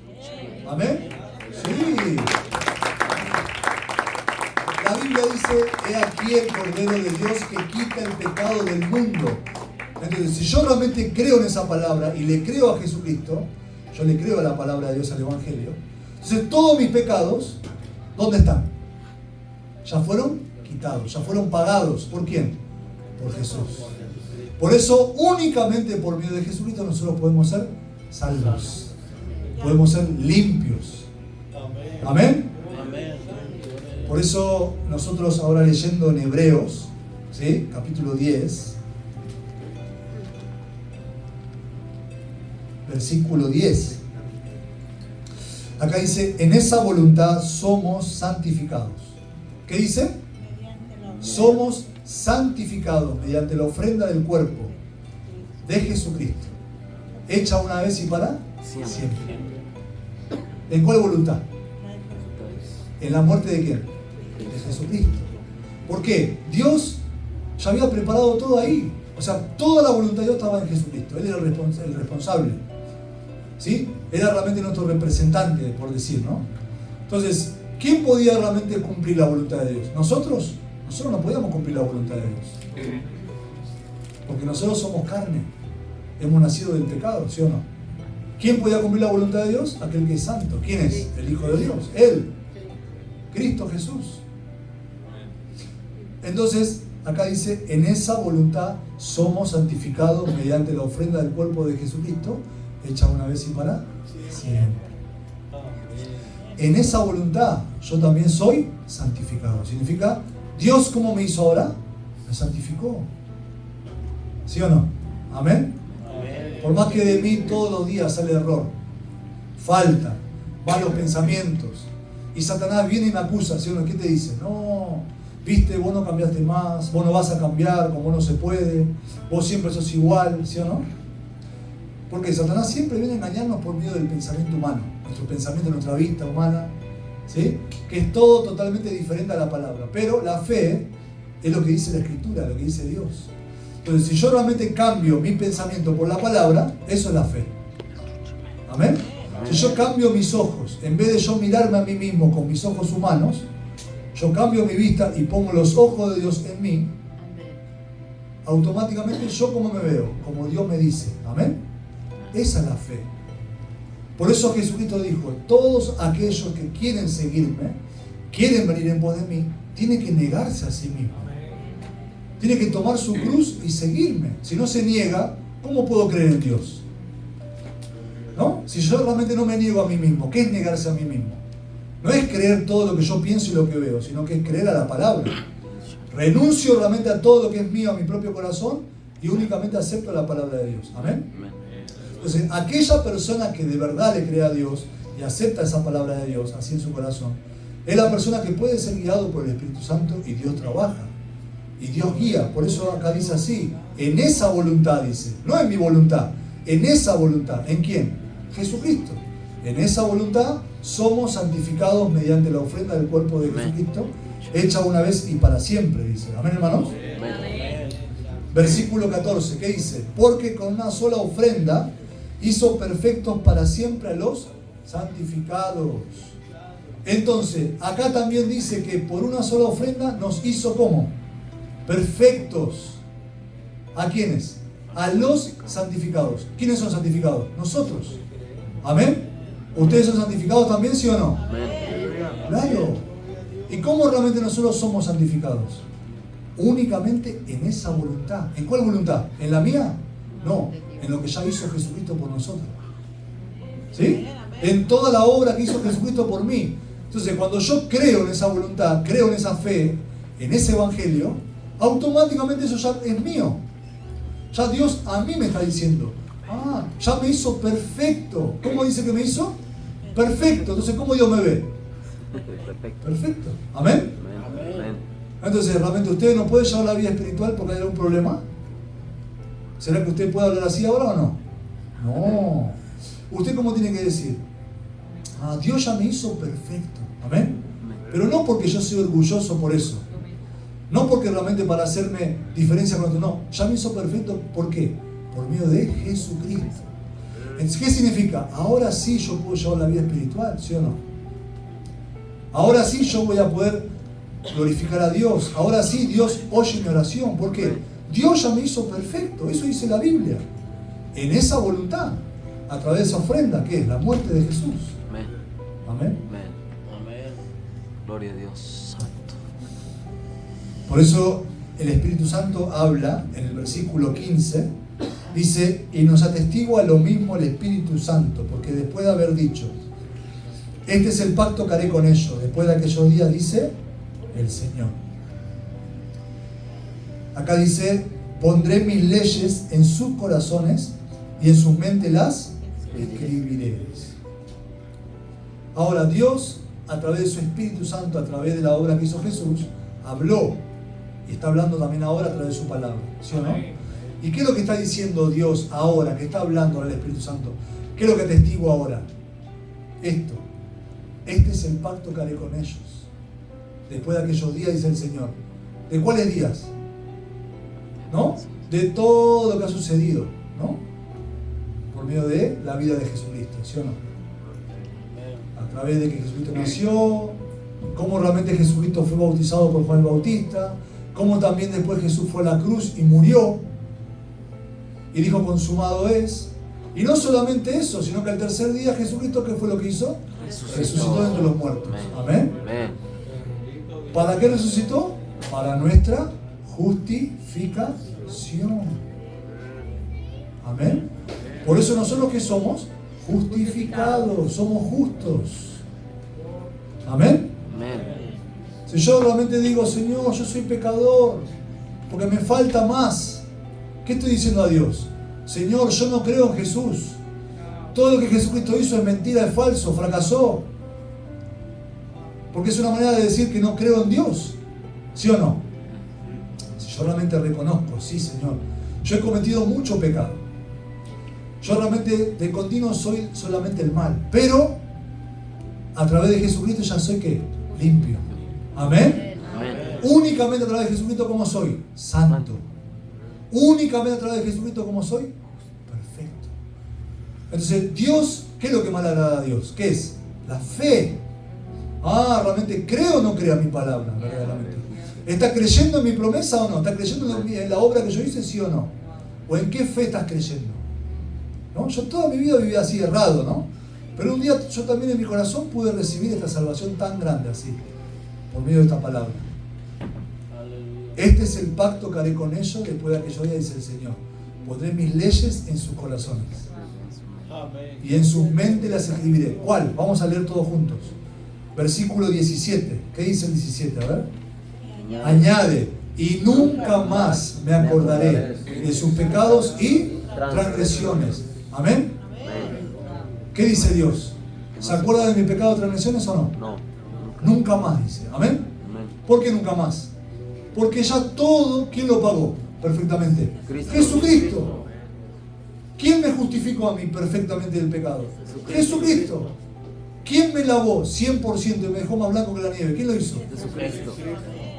Amén. Sí. La Biblia dice, he aquí el Cordero de Dios que quita el pecado del mundo. Entonces, si yo realmente creo en esa palabra y le creo a Jesucristo, yo le creo a la palabra de Dios, al Evangelio, entonces todos mis pecados, ¿dónde están? Ya fueron quitados, ya fueron pagados. ¿Por quién? Por Jesús. Por eso, únicamente por medio de Jesucristo nosotros podemos ser salvos. Podemos ser limpios. Amén. Por eso nosotros ahora leyendo en Hebreos, ¿sí? Capítulo 10, versículo 10. Acá dice, en esa voluntad somos santificados. ¿Qué dice? Somos santificados mediante la ofrenda del cuerpo de Jesucristo, hecha una vez y para siempre. ¿En cuál voluntad? ¿En la muerte de quién? De Jesucristo. ¿Por qué? Dios ya había preparado todo ahí. O sea, toda la voluntad de Dios estaba en Jesucristo. Él era el responsable. ¿Sí? Era realmente nuestro representante, por decir, ¿no? Entonces, ¿quién podía realmente cumplir la voluntad de Dios? ¿Nosotros? Nosotros no podíamos cumplir la voluntad de Dios. Porque nosotros somos carne. Hemos nacido del pecado, ¿sí o no? ¿Quién podía cumplir la voluntad de Dios? Aquel que es santo. ¿Quién es? El Hijo de Dios. Él. Cristo Jesús. Entonces, acá dice, en esa voluntad somos santificados mediante la ofrenda del cuerpo de Jesucristo, hecha una vez y para siempre. En esa voluntad yo también soy santificado. Significa, Dios, ¿cómo me hizo ahora? Me santificó. ¿Sí o no? Amén. Por más que de mí todos los días sale error, falta, malos pensamientos, y Satanás viene y me acusa, ¿sí o no? ¿Qué te dice? No, viste, vos no cambiaste más, vos no vas a cambiar, como no se puede, vos siempre sos igual, ¿sí o no? Porque Satanás siempre viene a engañarnos por medio del pensamiento humano, nuestro pensamiento, nuestra vista humana, ¿sí? Que es todo totalmente diferente a la palabra. Pero la fe es lo que dice la Escritura, lo que dice Dios. Entonces, si yo realmente cambio mi pensamiento por la palabra, eso es la fe. Amén. Si yo cambio mis ojos, en vez de yo mirarme a mí mismo con mis ojos humanos, yo cambio mi vista y pongo los ojos de Dios en mí, automáticamente yo como me veo, como Dios me dice. Amén. Esa es la fe. Por eso Jesucristo dijo, todos aquellos que quieren seguirme, quieren venir en pos de mí, tienen que negarse a sí mismos. Tiene que tomar su cruz y seguirme. Si no se niega, ¿cómo puedo creer en Dios? ¿No? Si yo realmente no me niego a mí mismo, ¿qué es negarse a mí mismo? No es creer todo lo que yo pienso y lo que veo, sino que es creer a la palabra. Renuncio realmente a todo lo que es mío, a mi propio corazón, y únicamente acepto la palabra de Dios. Amén. Entonces, aquella persona que de verdad le cree a Dios y acepta esa palabra de Dios así en su corazón, es la persona que puede ser guiado por el Espíritu Santo, y Dios trabaja. Y Dios guía. Por eso acá dice así, en esa voluntad, dice, no en mi voluntad, en esa voluntad. ¿En quién? Jesucristo. En esa voluntad somos santificados mediante la ofrenda del cuerpo de Jesucristo, hecha una vez y para siempre, dice. Amén, hermanos. Amén. Versículo 14, ¿qué dice? Porque con una sola ofrenda hizo perfectos para siempre a los santificados. Entonces, acá también dice que por una sola ofrenda nos hizo ¿cómo? Perfectos. ¿A quiénes? A los santificados. ¿Quiénes son santificados? Nosotros. ¿Amén? ¿Ustedes son santificados también, sí o no? Claro. ¿Y cómo realmente nosotros somos santificados? Únicamente en esa voluntad. ¿En cuál voluntad? ¿En la mía? No, en lo que ya hizo Jesucristo por nosotros. ¿Sí? En toda la obra que hizo Jesucristo por mí. Entonces, cuando yo creo en esa voluntad, creo en esa fe, en ese evangelio, automáticamente eso ya es mío. Ya Dios a mí me está diciendo, ya me hizo perfecto. ¿Cómo dice que me hizo? Perfecto. Entonces, ¿cómo Dios me ve? Perfecto. ¿Amén? Entonces, ¿realmente usted no puede llevar la vida espiritual porque hay algún problema? ¿Será que usted puede hablar así ahora o no? No. ¿Usted cómo tiene que decir? Dios ya me hizo perfecto. ¿Amén? Pero no porque yo soy orgulloso por eso. No porque realmente para hacerme diferencia con otro, no. Ya me hizo perfecto, ¿por qué? Por medio de Jesucristo. Entonces, ¿qué significa? Ahora sí yo puedo llevar la vida espiritual, ¿sí o no? Ahora sí yo voy a poder glorificar a Dios. Ahora sí Dios oye mi oración. ¿Por qué? Dios ya me hizo perfecto. Eso dice la Biblia. En esa voluntad, a través de esa ofrenda, que es la muerte de Jesús. Amén. Amén. Amén. Amén. Gloria a Dios Santo. Por eso el Espíritu Santo habla en el versículo 15, dice, y nos atestigua lo mismo el Espíritu Santo, porque después de haber dicho, este es el pacto que haré con ellos, después de aquellos días, dice el Señor. Acá dice, pondré mis leyes en sus corazones y en sus mentes las escribiré. Ahora Dios, a través de su Espíritu Santo, a través de la obra que hizo Jesús, habló y está hablando también ahora a través de su palabra, ¿sí o no? ¿Y qué es lo que está diciendo Dios ahora, que está hablando al Espíritu Santo? ¿Qué es lo que atestigo ahora? Esto. Este es el pacto que haré con ellos. Después de aquellos días, dice el Señor. ¿De cuáles días? ¿No? De todo lo que ha sucedido, ¿no? Por medio de la vida de Jesucristo, ¿sí o no? A través de que Jesucristo nació, cómo realmente Jesucristo fue bautizado por Juan el Bautista, cómo también después Jesús fue a la cruz y murió, y dijo consumado es. Y no solamente eso, sino que al tercer día Jesucristo, ¿qué fue lo que hizo? Resucitó de entre los muertos. Amén. Amén. ¿Para qué resucitó? Para nuestra justificación. Amén. Por eso nosotros que somos justificados, somos justos. Amén. Amén. Si yo realmente digo, Señor, yo soy pecador, porque me falta más, ¿qué estoy diciendo a Dios? Señor, yo no creo en Jesús. Todo lo que Jesucristo hizo es mentira, es falso, fracasó. Porque es una manera de decir que no creo en Dios. ¿Sí o no? Si yo realmente reconozco, sí, Señor, yo he cometido mucho pecado. Yo realmente de continuo soy solamente el mal. Pero a través de Jesucristo ya soy ¿qué? Limpio. Amén. Amén. Únicamente a través de Jesucristo, ¿cómo soy? Santo. Únicamente a través de Jesucristo, ¿cómo soy? Perfecto. Entonces, Dios, ¿qué es lo que más le agrada a Dios? ¿Qué es? La fe. Ah, ¿realmente creo o no creo en mi palabra? Verdaderamente. ¿Estás creyendo en mi promesa o no? ¿Estás creyendo en la obra que yo hice, sí o no? ¿O en qué fe estás creyendo? ¿No? Yo toda mi vida viví así errado, ¿no? Pero un día yo también en mi corazón pude recibir esta salvación tan grande así, por medio de esta palabra. Este es el pacto que haré con ellos después de aquellos días, dice el Señor. Pondré mis leyes en sus corazones. Y en sus mentes las escribiré. ¿Cuál? Vamos a leer todos juntos. Versículo 17. ¿Qué dice el 17? A ver. Añade. Y nunca más me acordaré de sus pecados y transgresiones. Amén. ¿Qué dice Dios? ¿Se acuerda de mi pecado y transgresiones o no? No. Nunca más, dice. Amén. ¿Por qué nunca más? Porque ya todo, ¿quién lo pagó perfectamente? Jesucristo. ¿Quién me justificó a mí perfectamente del pecado? Jesucristo. ¿Quién me lavó 100% y me dejó más blanco que la nieve? ¿Quién lo hizo? Jesucristo.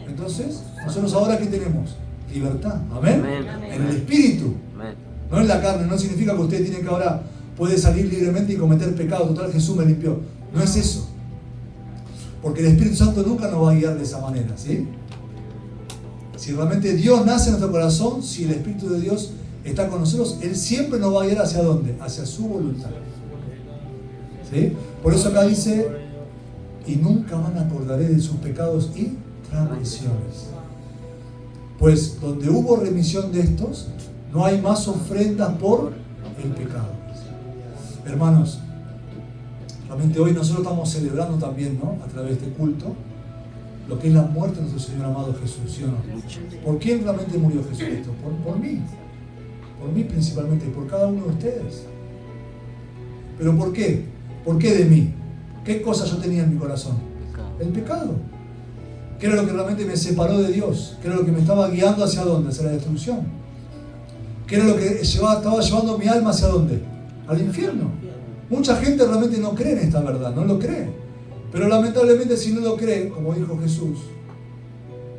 Entonces, nosotros ahora ¿qué tenemos? Libertad. ¿Amén? Amén. En el espíritu. Amén. No en la carne. No significa que usted tiene que ahora puede salir libremente y cometer pecado. Total, Jesús me limpió. No es eso. Porque el Espíritu Santo nunca nos va a guiar de esa manera, ¿sí? Si realmente Dios nace en nuestro corazón, si el Espíritu de Dios está con nosotros, Él siempre nos va a guiar ¿hacia dónde? Hacia su voluntad. ¿Sí? Por eso acá dice, y nunca más me acordaré de sus pecados y transgresiones. Pues donde hubo remisión de estos, no hay más ofrendas por el pecado. Hermanos, realmente hoy nosotros estamos celebrando también, ¿no? A través de este culto, lo que es la muerte de nuestro Señor amado Jesús, ¿sí o no? ¿Por quién realmente murió Jesucristo? Por mí. Por mí principalmente, por cada uno de ustedes. ¿Pero por qué? ¿Por qué de mí? ¿Qué cosa yo tenía en mi corazón? El pecado. ¿Qué era lo que realmente me separó de Dios? ¿Qué era lo que me estaba guiando hacia dónde? Hacia la destrucción. ¿Qué era lo que estaba llevando mi alma hacia dónde? Al infierno. Mucha gente realmente no cree en esta verdad, no lo cree. Pero lamentablemente si no lo cree, como dijo Jesús,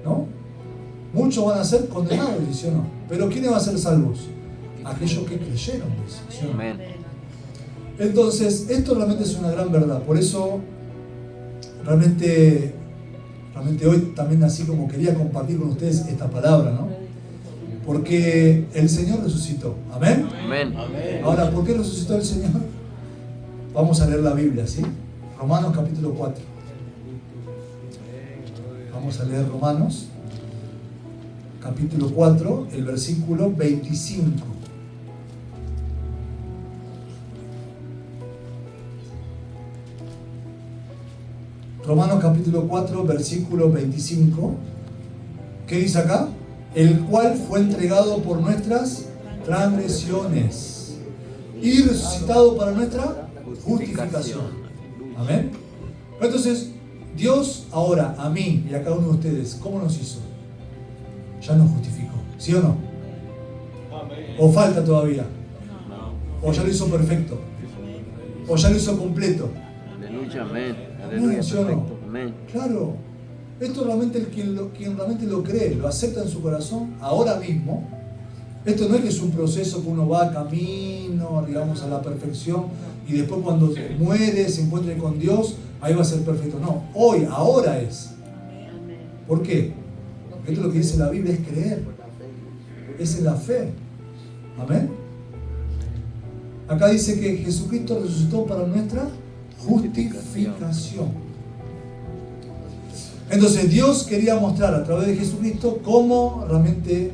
¿no? muchos van a ser condenados, ¿sí o no? Pero ¿quiénes van a ser salvos? Aquellos que creyeron, ¿sí o no? Amén. Entonces, esto realmente es una gran verdad. Por eso, realmente hoy también así como quería compartir con ustedes esta palabra, ¿no? Porque el Señor resucitó. ¿Amén? Amén. Ahora, ¿por qué resucitó el Señor? Vamos a leer la Biblia, ¿sí? Romanos capítulo 4. Vamos a leer Romanos capítulo 4, el versículo 25. Romanos capítulo 4, versículo 25. ¿Qué dice acá? El cual fue entregado por nuestras transgresiones y resucitado para nuestra justificación. Amén. Entonces, Dios ahora, a mí y a cada uno de ustedes, ¿cómo nos hizo? Ya nos justificó, ¿sí o no? ¿O falta todavía? ¿O ya lo hizo perfecto? ¿O ya lo hizo completo? Aleluya, amén. Aleluya, ¿Sí o no? perfecto. Amén. Claro. Esto realmente quien realmente lo cree, lo acepta en su corazón, ahora mismo. Esto no es que es un proceso que uno va camino, digamos, a la perfección y después cuando muere, se encuentre con Dios, ahí va a ser perfecto. No, hoy, ahora es. ¿Por qué? Porque esto es lo que dice la Biblia, es creer. Es en la fe. Amén. Acá dice que Jesucristo resucitó para nuestra justificación. Entonces Dios quería mostrar a través de Jesucristo cómo realmente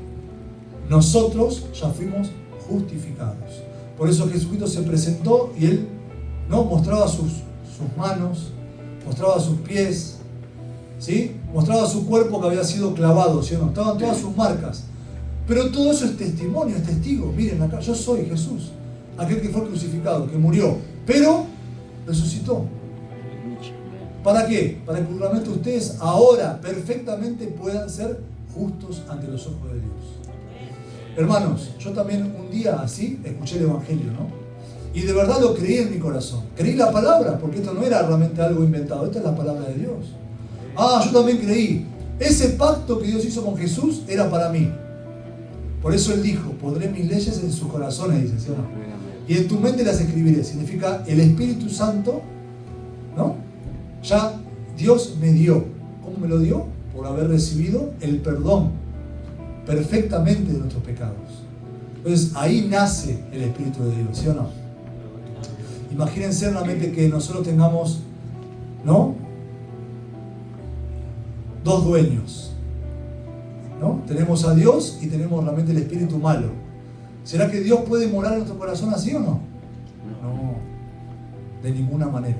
nosotros ya fuimos justificados. Por eso Jesucristo se presentó y Él, ¿no?, mostraba sus manos, mostraba sus pies, ¿sí?, mostraba su cuerpo que había sido clavado, ¿sí o no? Estaban todas sus marcas. Pero todo eso es testimonio, es testigo. Miren acá, yo soy Jesús, aquel que fue crucificado, que murió, pero resucitó. ¿Para qué? Para que realmente ustedes ahora perfectamente puedan ser justos ante los ojos de Dios. Hermanos, yo también un día así escuché el Evangelio, ¿no? Y de verdad lo creí en mi corazón. Creí la palabra, porque esto no era realmente algo inventado, esta es la palabra de Dios. Yo también creí. Ese pacto que Dios hizo con Jesús era para mí. Por eso Él dijo, pondré mis leyes en sus corazones, dice, ¿sí o no? Y en tu mente las escribiré. Significa el Espíritu Santo, ¿no? Ya Dios me dio. ¿Cómo me lo dio? Por haber recibido el perdón perfectamente de nuestros pecados. Entonces ahí nace el Espíritu de Dios, ¿sí o no? Imagínense realmente que nosotros tengamos, ¿no?, dos dueños, ¿no? Tenemos a Dios y tenemos realmente el espíritu malo. ¿Será que Dios puede morar en nuestro corazón así o no? No, de ninguna manera.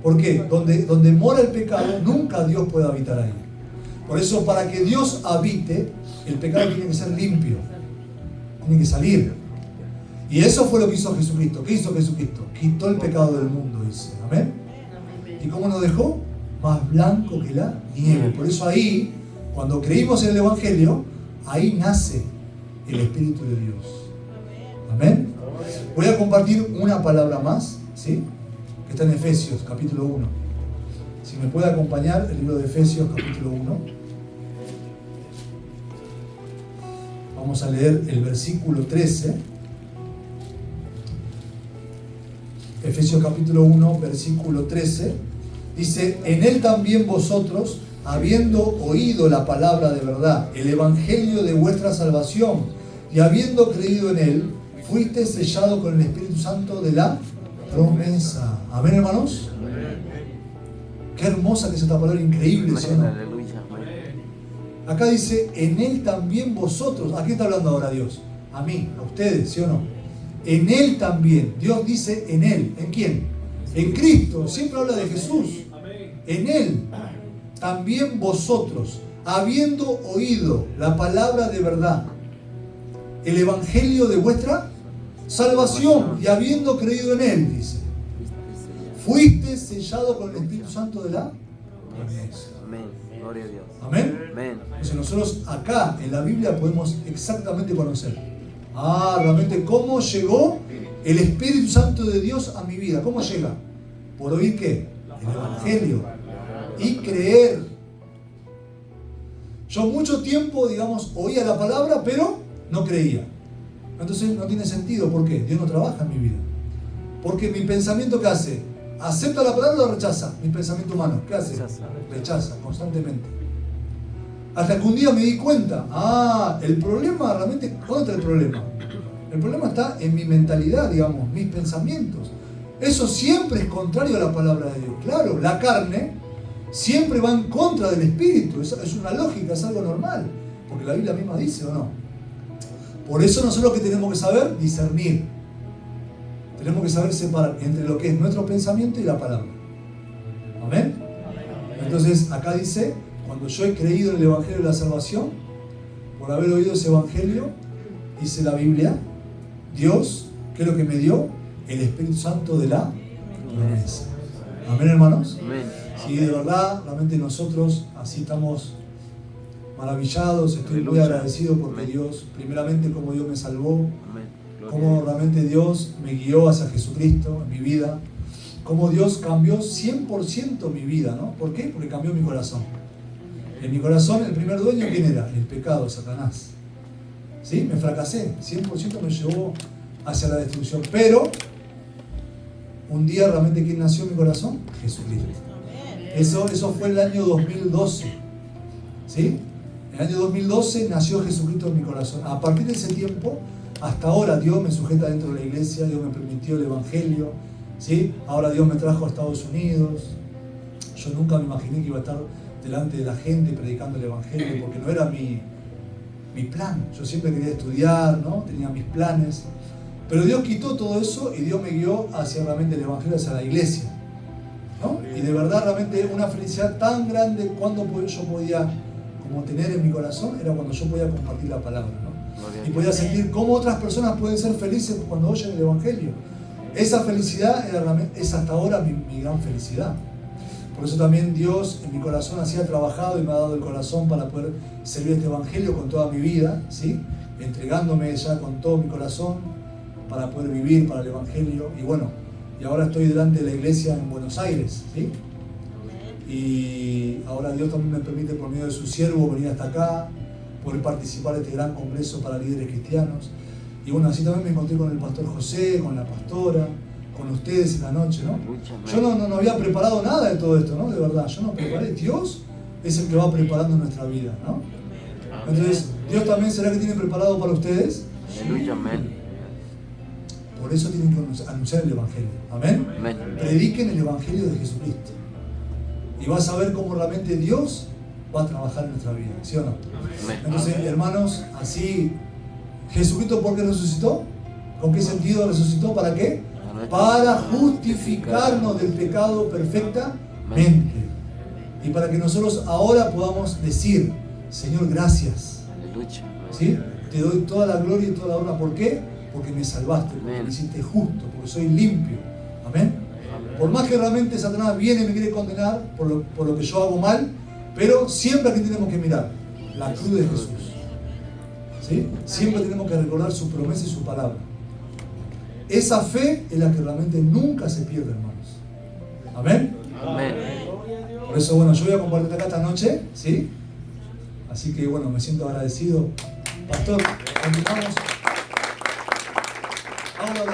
¿Por qué? Donde mora el pecado, nunca Dios puede habitar ahí. Por eso, para que Dios habite, el pecado tiene que ser limpio, tiene que salir. Y eso fue lo que hizo Jesucristo. ¿Qué hizo Jesucristo? Quitó el pecado del mundo, dice. ¿Amén? ¿Y cómo nos dejó? Más blanco que la nieve. Por eso ahí, cuando creímos en el Evangelio, ahí nace el Espíritu de Dios. ¿Amén? Voy a compartir una palabra más, ¿sí?, que está en Efesios, capítulo 1. Si me puede acompañar, el libro de Efesios, capítulo 1. Vamos a leer el versículo 13. Efesios capítulo 1, versículo 13. Dice, en Él también vosotros, habiendo oído la palabra de verdad, el evangelio de vuestra salvación, y habiendo creído en Él, fuiste sellado con el Espíritu Santo de la promesa. Amén, hermanos. Qué hermosa que es esta palabra, increíble, ¿sí o no? Acá dice, en Él también vosotros. ¿A quién está hablando ahora Dios? A mí, a ustedes, ¿sí o no? En Él también. Dios dice en Él. ¿En quién? En Cristo. Siempre habla de Jesús. En Él también vosotros, habiendo oído la palabra de verdad, el evangelio de vuestra salvación, y habiendo creído en Él, dice, fuiste sellado con el Espíritu Santo de la promesa. Amén. Gloria a Dios. Amén. Amén. Entonces nosotros acá en la Biblia podemos exactamente conocer realmente cómo llegó el Espíritu Santo de Dios a mi vida. ¿Cómo llega? ¿Por oír qué? El evangelio y creer. Yo mucho tiempo, digamos, oía la palabra, pero no creía. Entonces no tiene sentido. ¿Por qué? Dios no trabaja en mi vida. Porque mi pensamiento, ¿qué hace? ¿Acepta la palabra o la rechaza? Mi pensamiento humano, ¿qué hace? Rechaza constantemente. Hasta que un día me di cuenta, el problema realmente, ¿dónde está el problema? El problema está en mi mentalidad, digamos, mis pensamientos. Eso siempre es contrario a la palabra de Dios. Claro, la carne siempre va en contra del espíritu. Es una lógica, es algo normal. Porque la Biblia misma dice, ¿o no? Por eso nosotros que tenemos que saber discernir. Tenemos que saber separar entre lo que es nuestro pensamiento y la palabra. ¿Amén? Entonces, acá dice, cuando yo he creído en el Evangelio de la Salvación, por haber oído ese Evangelio, dice la Biblia, Dios, ¿qué es lo que me dio? El Espíritu Santo de la promesa. ¿Amén, hermanos? Amén. Sí, de verdad, realmente nosotros así estamos maravillados, estoy muy Aleluya. agradecido porque Amén. Dios, primeramente como Dios me salvó, Amén. Gloria a cómo Dios. realmente Dios me guió hacia Jesucristo en mi vida, cómo Dios cambió 100% mi vida, ¿no? ¿Por qué? Porque cambió mi corazón. En mi corazón el primer dueño, ¿quién era? El pecado, Satanás. ¿Sí? Me fracasé, 100% me llevó hacia la destrucción, pero un día realmente ¿quién nació en mi corazón? Jesucristo. Eso fue el año 2012. ¿Sí? En el año 2012 nació Jesucristo en mi corazón. A partir de ese tiempo, hasta ahora Dios me sujeta dentro de la iglesia, Dios me permitió el Evangelio. ¿Sí? Ahora Dios me trajo a Estados Unidos. Yo nunca me imaginé que iba a estar delante de la gente predicando el Evangelio, porque no era mi plan. Yo siempre quería estudiar, ¿no? Tenía mis planes. Pero Dios quitó todo eso y Dios me guió hacia realmente el Evangelio, hacia la iglesia, ¿no? Y de verdad realmente una felicidad tan grande cuando yo podía como tener en mi corazón era cuando yo podía compartir la palabra, ¿no? Gloria a Y Dios. podía sentir cómo otras personas pueden ser felices cuando oyen el Evangelio. Esa felicidad es hasta ahora mi gran felicidad. Por eso también Dios en mi corazón así ha trabajado y me ha dado el corazón para poder servir este Evangelio con toda mi vida, ¿sí? Entregándome ya con todo mi corazón para poder vivir para el Evangelio. Y bueno, y ahora estoy delante de la iglesia en Buenos Aires, ¿sí? Y ahora Dios también me permite por medio de su siervo venir hasta acá, poder participar de este gran congreso para líderes cristianos. Y bueno, así también me encontré con el pastor José, con la pastora, con ustedes en la noche, ¿no? Yo no había preparado nada de todo esto, ¿no? De verdad, yo no preparé. Dios es el que va preparando nuestra vida, ¿no? Entonces, Dios también será que tiene preparado para ustedes. Aleluya. Amén. Por eso tienen que anunciar el Evangelio. Amén. Amén. Prediquen el Evangelio de Jesucristo. Y vas a ver cómo realmente Dios va a trabajar en nuestra vida, ¿sí o no? Amén. Entonces, hermanos, así, Jesucristo, ¿por qué resucitó? ¿Con qué sentido resucitó? ¿Para qué? Para justificarnos del pecado perfectamente. Y para que nosotros ahora podamos decir, Señor, gracias. Aleluya. ¿Sí? Te doy toda la gloria y toda la honra. ¿Por qué? Porque me salvaste, porque me hiciste justo, porque soy limpio. Amén. Por más que realmente Satanás viene y me quiere condenar por lo que yo hago mal, pero siempre aquí tenemos que mirar la cruz de Jesús. ¿Sí? Siempre tenemos que recordar su promesa y su palabra. Esa fe es la que realmente nunca se pierde, hermanos. Amén. Amén. Por eso, bueno, yo voy a compartir acá esta noche, ¿sí? Así que, bueno, me siento agradecido. Pastor, continuamos. Ahora